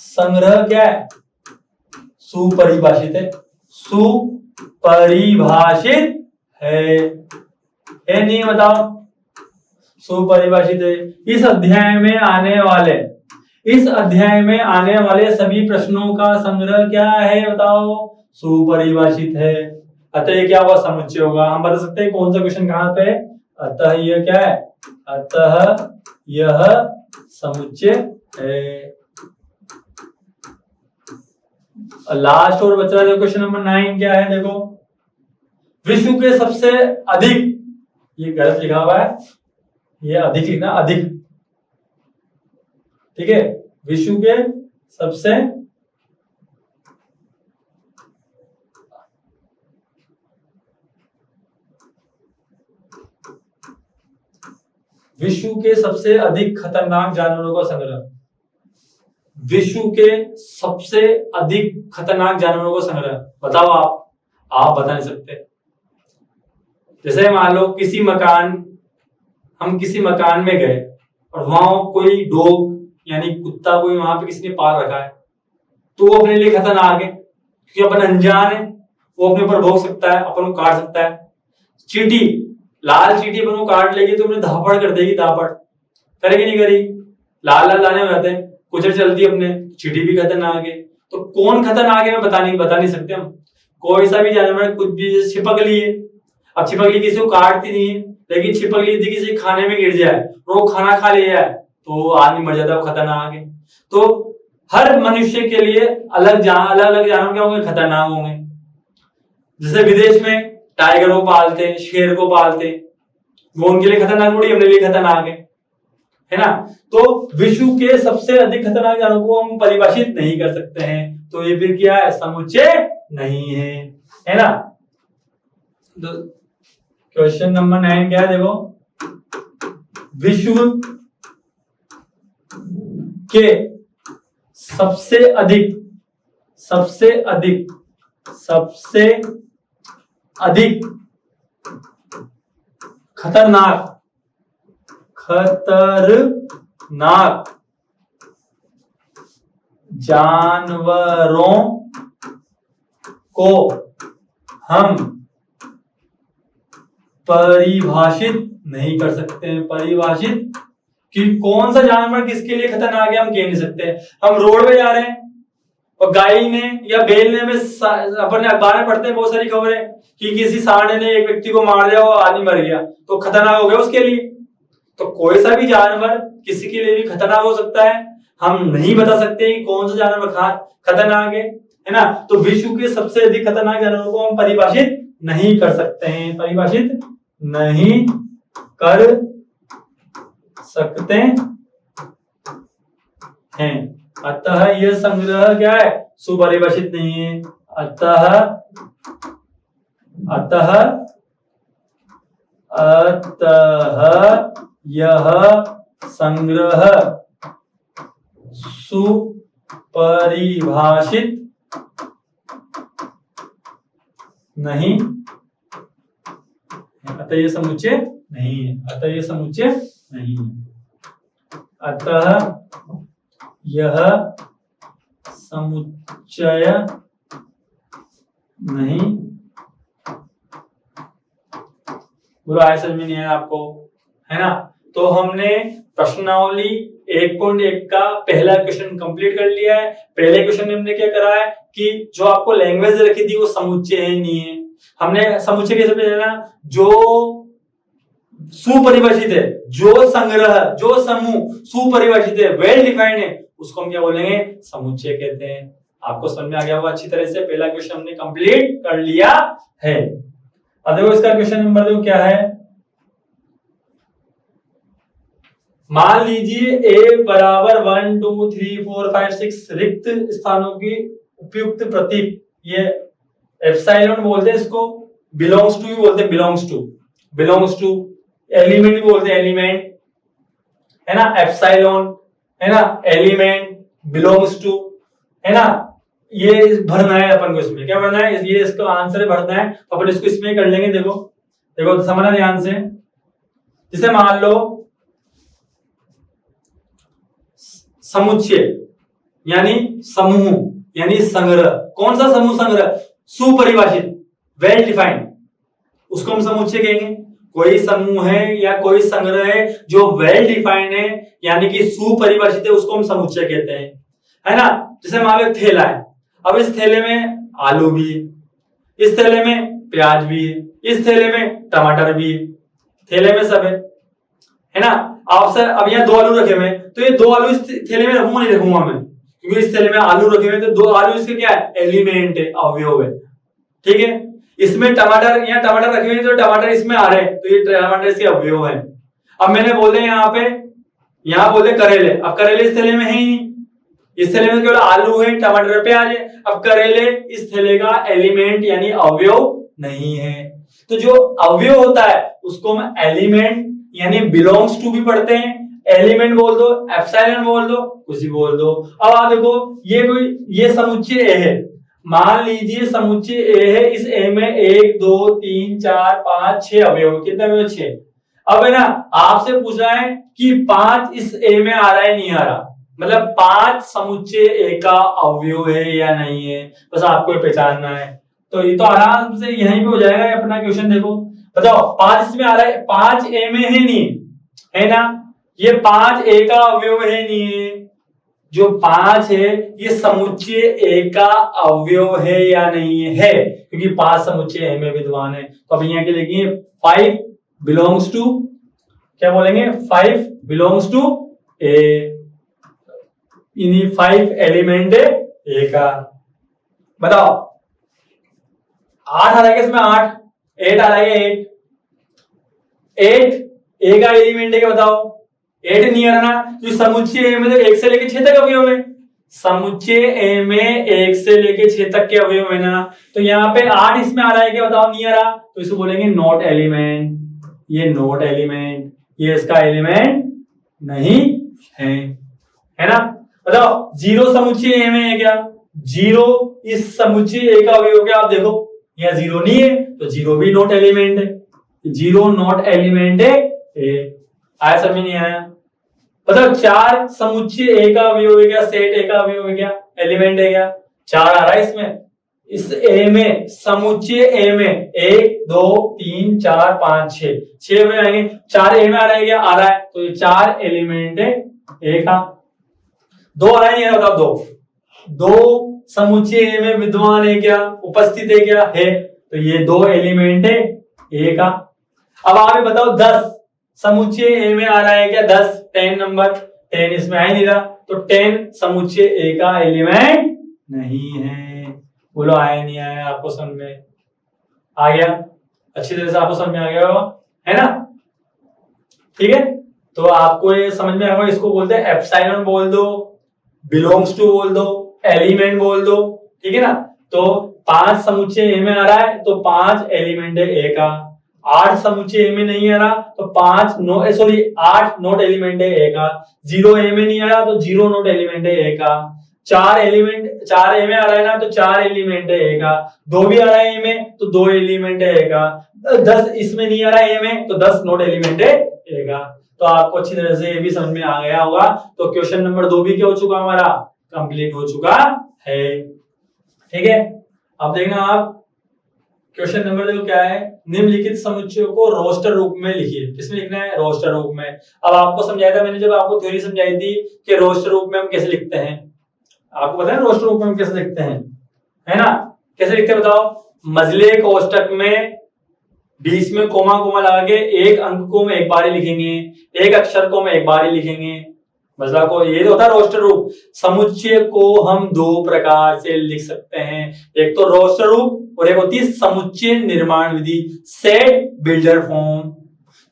A: संग्रह क्या है? सुपरिभाषित है। सुपरिभाषित है नहीं? बताओ, सुपरिभाषित है। इस अध्याय में आने वाले सभी प्रश्नों का संग्रह क्या है? बताओ, सुपरिभाषित है। अतः ये क्या होगा? समुच्चय होगा। हम बता सकते हैं कौन सा क्वेश्चन कहां पे है। अतः यह क्या है? अतः यह समुच्चय है। लास्ट और बच रहा है क्वेश्चन नंबर 9 क्या है? देखो, विश्व के सबसे अधिक, ये गलत लिखा हुआ है, ये अधिक लिखना, अधिक, ठीक है। विश्व के सबसे अधिक खतरनाक जानवरों का संग्रह। विश्व के सबसे अधिक खतरनाक जानवरों का संग्रह बताओ। आप बता नहीं सकते। जैसे मान लो हम किसी मकान में गए और वहां कोई डॉग यानी कुत्ता कोई वहां पे किसी ने पाल रखा है, तो वो अपने लिए खतरनाक है क्योंकि अपन अनजान है, वो अपने ऊपर भौंक सकता है, अपन को काट सकता है। चींटी, लाल चींटी अपन को काट लेगी तो अपने धापड़ कर देगी, धापड़ करेगी नहीं करेगी? लाल दाने हो जाते हैं, कुचल चलती है अपने, चींटी भी खतरनाक है। तो कौन खतरनाक है मैं बता नहीं सकते हम। कोई सा भी जानवर, कुछ भी, छिपकली है। अब छिपकली किसी को काटती नहीं है, लेकिन छिपकली यदि किसी खाने में गिर जाए और वो खाना खा ले जाए तो आदमी मर जाता है, वो खतरनाक है। तो हर मनुष्य के लिए अलग अलग जानवर क्या होंगे? खतरनाक होंगे। जैसे विदेश में टाइगर को पालते हैं, शेर को पालते हैं, वो उनके लिए खतरनाक थोड़ी, अपने लिए खतरनाक है ना। तो विश्व के सबसे अधिक खतरनाक जानवरों को हम परिभाषित नहीं कर सकते हैं, तो ये फिर क्या है? समुच्चय नहीं है ना। तो क्वेश्चन नंबर 9 क्या है? देखो, विश्व के सबसे अधिक खतरनाक जानवरों को हम परिभाषित नहीं कर सकते हैं। परिभाषित कि कौन सा जानवर किसके लिए खतरनाक है हम कह नहीं सकते। हम रोड पे जा रहे हैं और गाय ने या बैल ने, अपन अखबार में पढ़ते हैं बहुत सारी खबरें कि किसी सांड ने एक व्यक्ति को मार दिया और आदमी मर गया, तो खतरनाक हो गया उसके लिए। तो कोई सा भी जानवर किसी के लिए भी खतरनाक हो सकता है, हम नहीं बता सकते कि कौन सा जानवर खतरनाक है ना। तो विश्व के सबसे अधिक खतरनाक जानवरों को हम परिभाषित नहीं कर सकते हैं, परिभाषित नहीं कर सकते हैं। अतः यह संग्रह क्या है, सुपरिभाषित नहीं है। अतः यह संग्रह सुपरिभाषित नहीं, अतः यह समुच्चय नहीं है, अतः यह समुच्चय नहीं है, अतः यह समुच्चय नहीं। बुरा है, समझ में नहीं आया आपको, है ना। तो हमने प्रश्नावली 1.1 का पहला क्वेश्चन कंप्लीट कर लिया है। पहले क्वेश्चन में हमने क्या करा है कि जो आपको लैंग्वेज रखी थी वो समुच्चय है नहीं है। हमने समुच्चय कैसे पहचाना, जो सुपरिभाषित है, जो संग्रह, जो समूह सुपरिभाषित है, वेल डिफाइंड है, उसको हम क्या बोलेंगे, समुच्चय कहते हैं। आपको समझ में आ गया होगा अच्छी तरह से। पहला क्वेश्चन हमने कंप्लीट कर लिया है। अब देखो इसका क्वेश्चन नंबर 2 क्या है। मान लीजिए a बराबर 1 2 3 4 5 6 रिक्त स्थानों की उपयुक्त प्रतीक, ये एप्सिलॉन बोलते हैं इसको, बिलोंग्स टू भी बोलते हैं, बिलोंग्स टू एलिमेंट भी बोलते हैं, एलिमेंट है ना, एप्सिलॉन है ना, एलिमेंट बिलोंग्स टू है ना। ये भरना है अपन को, इसमें क्या भरना है, ये इसका आंसर भरना है। तो अपन इसको इसमें कर लेंगे। देखो देखो समझना ध्यान से। जैसे मान लो समुच्चय यानी समूह यानी संग्रह, कौन सा समूह, संग्रह सुपरिभाषित, वेल डिफाइंड, उसको हम समुच्चय कहेंगे। कोई समूह है या कोई संग्रह है जो वेल डिफाइंड है यानी कि सुपरिभाषित है, उसको हम समुच्चय कहते हैं, है ना। जैसे मान लो थैला है, अब इस थैले में आलू भी है, इस थैले में प्याज भी है, इस थैले में टमाटर भी है, थैले में सब है ना। आपसे अब यहाँ 2 आलू रखे हुए हैं, तो ये 2 आलू इस थैले में रखूंगा नहीं रखूंगा मैं, क्योंकि इस थैले में आलू रखे हुए हैं, तो 2 आलू इसके क्या है, एलिमेंट है, अवयव है, ठीक है। इसमें टमाटर, यहाँ टमाटर रखे हुए हैं, तो टमाटर इसमें आ रहे हैं, तो ये टमाटर इसके अवयव है। अब मैंने बोले यहाँ बोले करेले, अब करेले इस थैले में है ही नहीं, इस थैले में केवल आलू है, टमाटर, प्याज है। अब करेले इस थैले का एलिमेंट यानी अवयव नहीं है। तो जो अवयव होता है उसको हम एलिमेंट यानी बिलोंग्स टू भी पढ़ते हैं, एलिमेंट बोल दो, एप्सिलॉन बोल दो, कुछ भी बोल दो। अब आप देखो ये समुच्चय ए है, मान लीजिए समुच्चय ए है, इस ए में 1 2 3 4 5 6 अवयव, कितने अवयव, 6। अब है ना, आपसे पूछ रहा है कि 5 इस ए में आ रहा है नहीं आ रहा, मतलब 5 समुच्चय ए का अवयव है या नहीं है, बस आपको पहचानना है। तो ये तो आराम से यहीं पे हो जाएगा अपना क्वेश्चन। देखो बताओ 5 इसमें आ रहा है, 5 ए में है नहीं, है ना, ये 5 ए का अवयव है नहीं है। जो 5 है ये समुच्चय ए का अवयव है या नहीं है, क्योंकि 5 समुच्चय ए में विद्यमान है। तो अब यहाँ के लिखिए 5 बिलोंग्स टू, क्या बोलेंगे, 5 बिलोंग्स टू ए, इन्हीं 5 एलिमेंट है ए का। बताओ 8 आ रहा है इसमें, 8 आ रहा है, 8 ए का एलिमेंट है क्या, बताओ 8 नहीं आ रहा ना। तो समुच्चय ए में तो 1 से लेके 6 तक अवयव है, समुच्चय ए में 1 से लेके 6 तक के अवयव है ना। तो यहाँ पे 8 इसमें आ रहा है क्या, बताओ नहीं आ रहा, तो इसको बोलेंगे नॉट एलिमेंट, ये नॉट एलिमेंट, ये इसका एलिमेंट नहीं है ना। बताओ 0 समुच्चय ए में है क्या, 0 इस समुच्चय ए का अवयव क्या, आप देखो यहाँ 0 नहीं है, तो 0 भी नॉट एलिमेंट है, 0 नॉट एलिमेंट है ए। आया, समझ नहीं आया। बताओ 4 समुच्चय ए का अवयव है क्या, सेट ए का अवयव है क्या, एलिमेंट है क्या, 4 आ रहा है इसमें, इस ए में, समुच्चय ए में 1 2 3 4 5 6 में आएंगे, 4 ए में आ रहा है क्या, आ रहा है, तो ये 4 एलिमेंट है ए का। 2 आ रहा है, ये बताओ 2 समुच्चय ए में विद्यमान है क्या, उपस्थित है क्या, है, तो ये 2 एलिमेंट है ए का। अब आप बताओ 10 समुच्चय ए में आ रहा है क्या, 10 10 नंबर, 10 इसमें आ ही नहीं रहा, तो 10 समुच्चय ए का एलिमेंट नहीं है। बोलो आया नहीं आया आपको समझ में आ गया? अच्छी तरह से आपको समझ में आ गया होगा, है ना? ठीक है, तो आपको ये समझ में आएगा। इसको बोलते हैं एप्सिलॉन बोल दो, बिलोंग्स टू बोल दो, एलिमेंट बोल दो, ठीक है ना? तो 5 समुच्चय ए में आ रहा है तो 5 एलिमेंट है ए का। 8 समुच्चय ए में नहीं आ रहा तो 8 नोट एलिमेंट है ए का। 0 ए में नहीं आ रहा तो 0 नोट एलिमेंट है ए का। 4 ए में आ रहा है ना तो 4 एलिमेंट है ए का। 2 भी आ रहा है ए में तो 2 एलिमेंट है ए का। 10 इसमें नहीं आ रहा है ए में तो 10 नोट एलिमेंट है ए का। तो आपको अच्छी तरह से ये भी समझ में आ गया होगा। तो क्वेश्चन नंबर 2 भी क्या हो चुका हमारा? कंप्लीट हो चुका है। ठीक है, अब देखना आप क्वेश्चन नंबर देखो क्या है। निम्नलिखित समुच्चयों को रोस्टर रूप में लिखिए। किसमें लिखना है? रोस्टर रूप में। अब आपको समझाया था मैंने, जब आपको थ्योरी समझाई थी कि रोस्टर रूप में हम कैसे लिखते हैं। आपको पता है रोस्टर रूप में हम कैसे लिखते हैं, है ना? कैसे लिखते हैं बताओ? मझले कोष्टक में बीच में कोमा कोमा लगा के एक अंक को हम एक बार ही लिखेंगे, एक अक्षर को हम एक बार ही लिखेंगे। मसला को ये होता है रोस्टर रूप। समुच्चय को हम 2 प्रकार से लिख सकते हैं, एक तो रोस्टर रूप और एक होती है समुच्चय निर्माण विधि, सेट बिल्डर फॉर्म।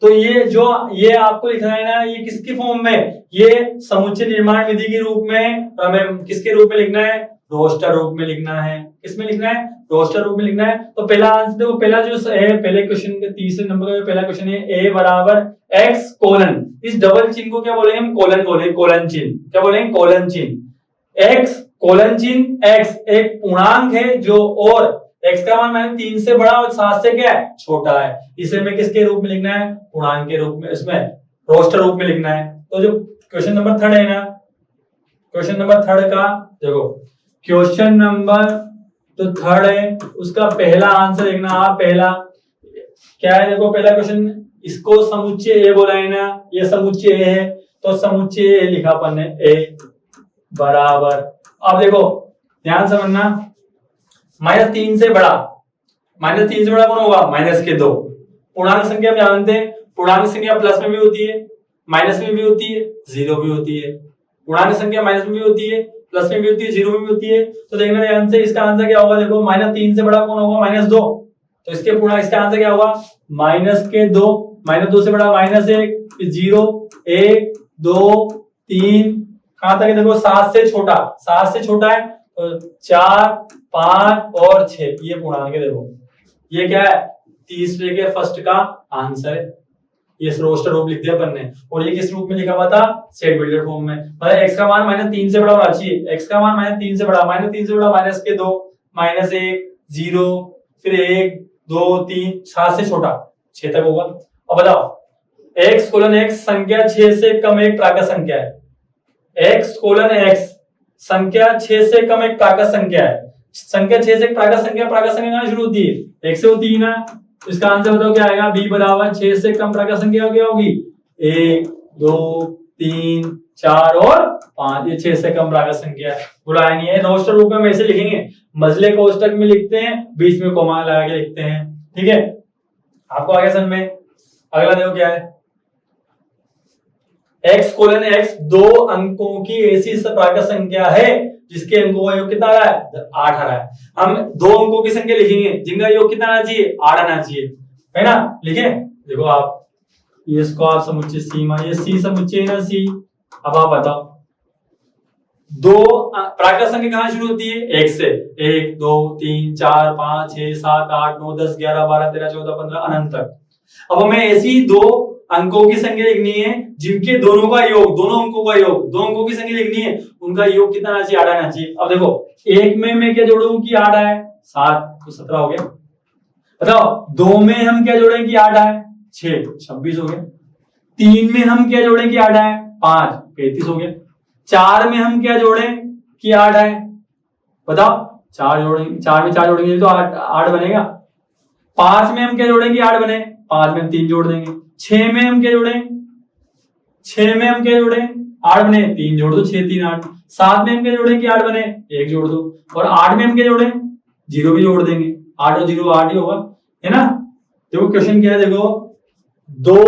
A: तो ये आपको लिखना है ना, ये किसकी फॉर्म में? ये समुच्चय निर्माण विधि के रूप में। हमें किसके रूप में लिखना है? रोस्टर रूप में लिखना है। किसमें लिखना है? रोस्टर रूप में लिखना है। तो पहला आंसर देखो, पहला जो है पहले क्वेश्चन के तीसरे नंबर का पहला क्वेश्चन है a बराबर x कोलन। इस डबल चिन्ह को क्या बोलेंगे हम? कोलन बोलेंगे। कोलन चिन्ह क्या बोलेंगे? कोलन चिन्ह। x कोलन चिन्ह x एक पूर्णांक है जो, और x का मान मैंने 3 से बड़ा और 7 से क्या है? छोटा है। इसे मैं किसके रूप में लिखना है? पूर्णांक के रूप में, इसमें रोस्टर रूप में लिखना है। तो जो क्वेश्चन नंबर 3 है ना, क्वेश्चन नंबर 3 का देखो, क्वेश्चन नंबर तो 3 है, उसका पहला आंसर देखना आप। पहला क्या है? देखो पहला क्वेश्चन, इसको समुच्चय ए बोला है ना, ये समुच्चय ए है तो समुच्चय ए लिखा अपन ने ए बराबर। अब देखो ध्यान से समझना, -3 से बड़ा, -3 से बड़ा कौन होगा? -2। पूर्णांक संख्या हम जानते हैं, पूर्णांक संख्या प्लस में भी होती है, माइनस में भी होती है, 0 भी होती है। पूर्णांक संख्या माइनस में भी होती है, प्लस में भी होती है, 0 में भी होती है। तो देखना ध्यान से, इसका आंसर क्या होगा? देखो -3 से बड़ा कौन होगा? -2। तो इसके पूर्णांक, इसका आंसर क्या होगा? -2, -2 से बड़ा -1, 0, 1, 2, 3, कहां तक है? देखो 7 से छोटा, 7 से छोटा है तो 4, 5 और 6 ये पूर्णांक है। देखो ये क्या है? तीसरे के फर्स्ट का आंसर है। ये रोस्टर रूप लिख दिया अपन ने, और ये किस रूप में लिखा हुआ था? सेट बिल्डर फॉर्म में। मतलब x का मान -3 से बड़ा होना चाहिए, x का मान -3 से बड़ा, -3 से बड़ा -2, -1, 0, फिर 1, 2, 3, 7 से छोटा 6 तक होगा। अब बताओ, x कोलन x संख्या 6 से कम एक प्राकृत संख्या है। x कोलन x संख्या 6 से कम एक प्राकृत संख्या है। संख्या 6 से प्राकृत संख्या कहां शुरू होती है? 1 से होती है ना। तो इसका आंसर बताओ क्या आएगा? b बराबर 6 से कम प्राकृत संख्या क्या होगी? 1, 2, 3, 4 और 5। ये 6 से कम प्राकृत संख्या है। बुलाया नहीं है। रोस्टर रूप में हम ऐसे लिखेंगे, मझले कोष्टक में लिखते हैं, बीच में कोमा लगा के लिखते हैं। ठीक है, आपको आगे समझ में। अगला देखो क्या है, x कोलन x 2 अंकों की ऐसी प्राकृत संख्या है जिसके अंकों का योग कितना आ रहा है? 8 आ रहा है। हम 2 अंकों की संख्या लिखेंगे जिनका योग कितना आना चाहिए? 8 आना चाहिए, है ना? लिखे देखो आप, ये इसको आप समुच्चय सीमा, ये सी समुच्चय है ना, सी। अब आप बताओ 2 प्राकृत संख्या कहां शुरू होती है? 1 से। 1, 2, 3, 4, 5, 6, 7, 8, 9, 10, 11, 12, 13, 14, 15 अनंत तक। अब हमें ऐसी 2 अंकों की संख्या लिखनी है जिनके दोनों का योग, दोनों अंकों का योग, 2 अंकों की संख्या लिखनी है, उनका योग कितना आना चाहिए? 8 आना चाहिए। अब देखो 1 में मैं क्या जोड़ूं कि 8 आए? 7, तो 17 हो गया। बताओ 2 में हम क्या जोड़ें कि 8 आए? 6, 26 हो गया। 3 में हम क्या जोड़ें कि 8 आए? 5, 35 हो गया। 4 में हम क्या जोड़ें कि 8 आए? बताओ 4 जोड़ेंगे, 4 में 4 जोड़ेंगे तो 8 बनेगा। 5 में हम क्या जोड़ेंगे कि 8 बने? 5 में हम 3 जोड़ देंगे। 6 में हम क्या जोड़ें? 6 में हम क्या जोड़ें? 8 बने, 3 जोड़ दो, 6, 3, 8। 7 में हम क्या जोड़ें कि 8 बने? 1 जोड़ दो। और 8 में हम क्या जोड़ें? 0 भी जोड़ देंगे। 8 और 0 8 ही होगा, है ना? देखो क्वेश्चन क्या है, देखो 2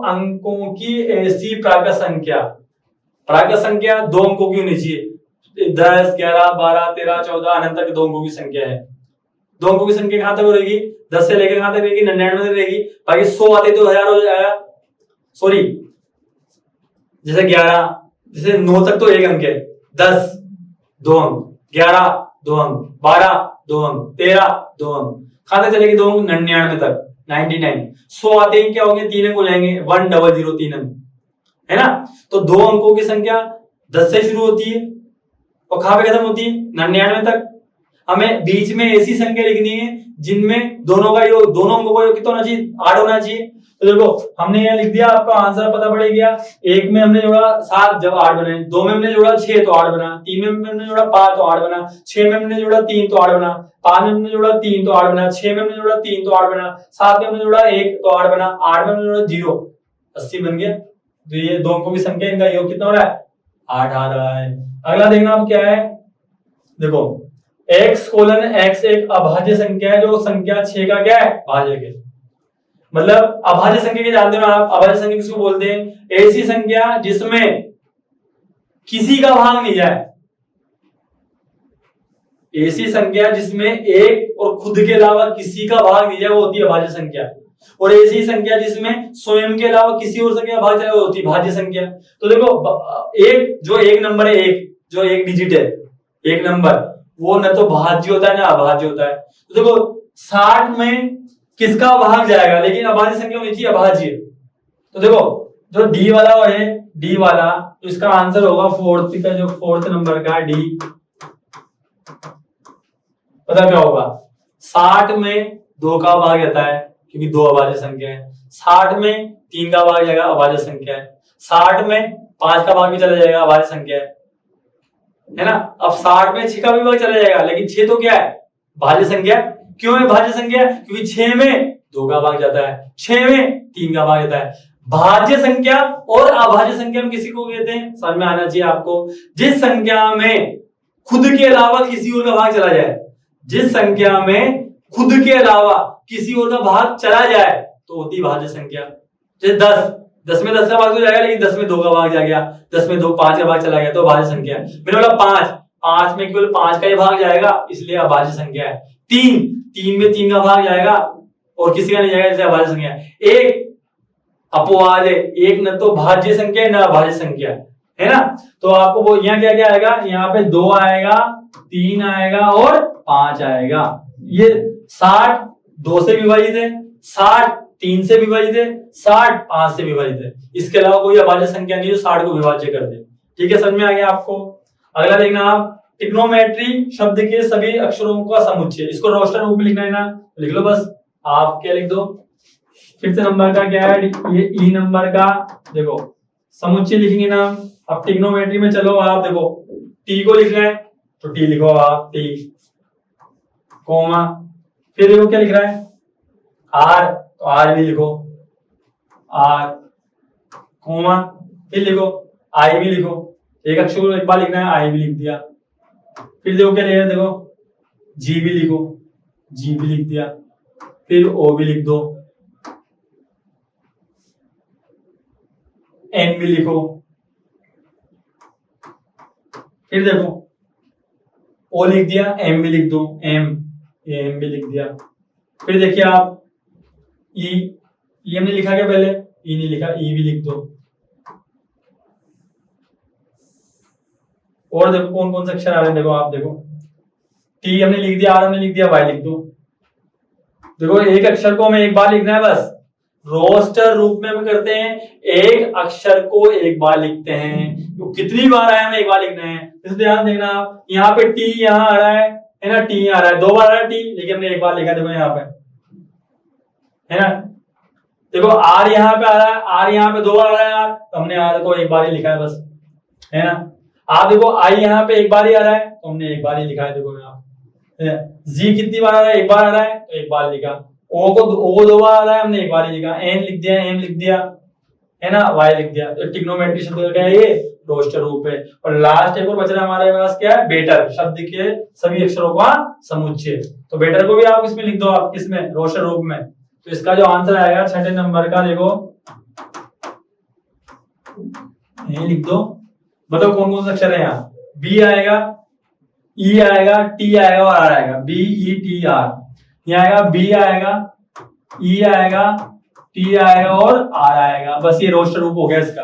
A: अंकों की ऐसी प्राकृत संख्या प्राकृत संख्या 2 अंकों की होनी चाहिए। 10, 11, 12, 13, 14 अनंत तक 2 अंकों की संख्या है। 2 अंकों की संख्या कहां तक रहेगी? 10 से लेकर कहां तक रहेगी? 99 तक रहेगी। बाकी 100 आते तो 1000 हो जाएगा। सॉरी, जैसे 11, जैसे 9 तक तो 1 अंक है, 10 2 अंक, 11 2 अंक, 12 2 अंक, 13 2 अंक, कहां तक चलेगी 2 अंक? 99 तक, 99। 100 आते ही क्या होंगे? 3 अंक हो जाएंगे, 1003 3 अंक, है ना। तो 2 अंकों की संख्या 10 से शुरू होती है और कहां पे खत्म होती है? 99 तक। हमें बीच में ऐसी संख्या लिखनी है जिनमें दोनों का योग, दोनों अंकों का योग कितना होना चाहिए? 8 होना चाहिए। तो देखो हमने यहाँ लिख दिया, आपका आंसर पता पड़ गया। 1 में हमने जोड़ा 7, जब 8 बने। 2 में हमने जोड़ा 6 तो 8 बना। 3 में हमने जोड़ा 5 तो 8 बना। 6 में हमने जोड़ा 3 तो 8 बना। 5 में हमने जोड़ा 3 तो 8 बना। 6 में हमने जोड़ा 3 तो 8 बना। 7 में हमने जोड़ा 1 तो 8 बना। 8 में हमने जोड़ा 0, 80 बन गया। तो ये 2 अंकों की संख्या, इनका योग कितना हो रहा है? 8 आ रहा है। अगला देखना अब क्या है, देखो x:x एक अभाज्य संख्या है जो संख्या 6 का क्या है? भाजक है। मतलब अभाज्य संख्या के जानते हो ना आप, अभाज्य संख्या किसको बोलते हैं? ऐसी संख्या जिसमें किसी का भाग नहीं जाए। ऐसी संख्या जिसमें एक और खुद के अलावा किसी का भाग नहीं जाए, वो होती है अभाज्य संख्या। और ऐसी संख्या जिसमें स्वयं के अलावा किसी और संख्या का भाग जाए, वो होती है भाज्य संख्या। तो देखो एक नंबर है, जो एक डिजिट है, एक नंबर, वो न तो भाज्य होता है ना अभाज्य होता है। तो देखो 60 में किसका भाग जाएगा? लेकिन अभाज्य संख्या होनी चाहिए अभाज्य। तो देखो जो डी वाला है, डी वाला, तो इसका आंसर होगा फोर्थ का, जो फोर्थ नंबर का डी। पता क्या होगा? 60 में 2 का भाग जाता है क्योंकि 2 अभाज्य संख्या है। 60 में 3 का भाग जाएगा, अभाज्य संख्या है। 60 में 5 का भाग भी चला जाएगा, अभाज्य संख्या है ना। अब 60 में 6 का भी भाग चला जाएगा, लेकिन 6 तो क्या है? भाज्य संख्या। क्यों है भाज्य संख्या? क्योंकि 6 में 2 का भाग जाता है, 6 में 3 का भाग जाता है। भाज्य संख्या और अभाज्य संख्या में किसी को कहते हैं? समझ में आना चाहिए आपको। जिस संख्या में खुद के अलावा किसी और का भाग चला जाए, जिस संख्या में खुद के अलावा किसी और का भाग चला जाए तो होती है भाज्य संख्या। जैसे 10 में 10 का भाग तो जाएगा, लेकिन 10 में 2 का भाग जा गया, 10 में 2 5 का भाग चला गया, तो भाज्य संख्या है। मैंने बोला 5 में केवल 5 का ही भाग जाएगा, इसलिए अभाज्य संख्या है। 3 में 3 का भाग जाएगा और किसी का नहीं जाएगा, इसलिए अभाज्य संख्या है। 1 अपवाद है, 1 न तो भाज्य संख्या है न अभाज्य संख्या है ना। तो आपको वो यहाँ क्या क्या आएगा? यहाँ पे 2 आएगा, 3 आएगा और 5 आएगा। ये 60 2 से विभाजित है, 60 3 से विभाजित है, 60 5 से विभाजित है। इसके अलावा कोई अभाज्य संख्या नहीं जो 60 को विभाज्य कर दे। ठीक है, समझ में आ गया आपको। अगला देखना आप, ट्रिग्नोमेट्री शब्द के सभी अक्षरों का समुच्चय। इसको रोस्टर रूप में लिखना है ना, लिख लो बस। आप क्या लिख दो? फिफ्थ नंबर का क्या है? ये ई नंबर का देखो समुच्चय लिखेंगे ना। अब ट्रिग्नोमेट्री में चलो आप देखो, टी को लिखना है तो टी लिखो आप, टी कोमा, फिर देखो क्या लिख रहा है? आर, तो आर भी लिखो, आर कोमा, फिर लिखो आई भी लिखो। एक अक्षर एक बार लिखना है, आई भी लिख दिया। फिर देखो क्या लिख रहा है? देखो जी भी लिखो, जी भी लिख दिया। फिर ओ भी लिख दो, एन भी लिखो। फिर देखो ओ लिख दिया, एम भी लिख दो, एम भी लिख दिया। फिर देखिए आप ई हमने लिखा क्या पहले? ई नहीं लिखा, ई भी लिख दो। और देखो कौन कौन से अक्षर आ रहे हैं, देखो आप देखो, टी हमने लिख दिया, आर हमने लिख दिया, वाई लिख दो। देखो एक अक्षर को हमें एक बार लिखना है बस। रोस्टर रूप में हम करते हैं, एक अक्षर को एक बार लिखते हैं। तो कितनी बार आया हमें एक बार लिखना है, इस ध्यान देना आप। यहाँ पे टी यहाँ आ रहा है ना, टी आ रहा है, 2 बार आ रहा है टी, लेकिन हमने एक बार लिखा। देखो यहाँ पे है ना, देखो आर यहाँ पे आ रहा है, आर यहाँ पे 2 बार आ रहा है, तो हमने आर को एक बार ही लिखा है बस, है ना। आप देखो आई यहाँ पे एक बार ही आ रहा है, तो हमने एक बार ही लिखा है। देखो यहाँ जी कितनी बार आ रहा है? एक बार आ रहा है, तो एक बार लिखा। ओ को 2 बार आ रहा है, हमने एक बार ही लिखा। एन लिख दिया, एम लिख दिया, है ना, वाई लिख दिया। तो ट्रिग्नोमेट्री शब्द क्या है? ये रोस्टर रूप है। और लास्ट एक और बच रहा हमारे पास, क्या है? बेटर शब्द के सभी अक्षरों का समुच्चय। तो बेटर को भी आप इसमें लिख दो, आप किसमें? रोस्टर रूप में। तो इसका जो आंसर आएगा 6ठे नंबर का, देखो ये लिख दो, बताओ कौन कौन सा अक्षर है यहाँ? बी आएगा, ई आएगा, टी आएगा और आर आएगा। बी ई टी आर, यहाँ आएगा बी आएगा, ई आएगा, टी आएगा और आर आएगा। बस ये रोस्टर रूप हो गया इसका,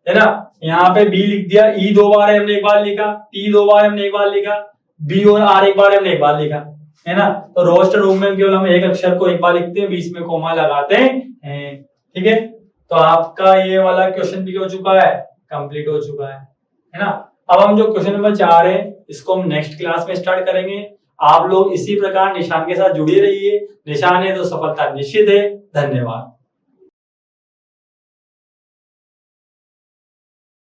A: है ना। यहाँ पे बी लिख दिया, ई 2 बार है हमने एक बार लिखा, टी 2 बार हमने एक बार लिखा, बी और आर एक बार हमने एक बार लिखा, है ना। तो रोस्टर रूप में केवल हम एक अक्षर को एक बार लिखते हैं, बीच में कोमा लगाते हैं, ठीक है। तो आपका ये वाला क्वेश्चन भी हो चुका है, कंप्लीट हो चुका है ना। अब हम जो क्वेश्चन नंबर 4 है इसको हम नेक्स्ट क्लास में स्टार्ट करेंगे। आप लोग इसी प्रकार निशान के साथ जुड़े रहिए, निशान है तो सफलता निश्चित है। धन्यवाद।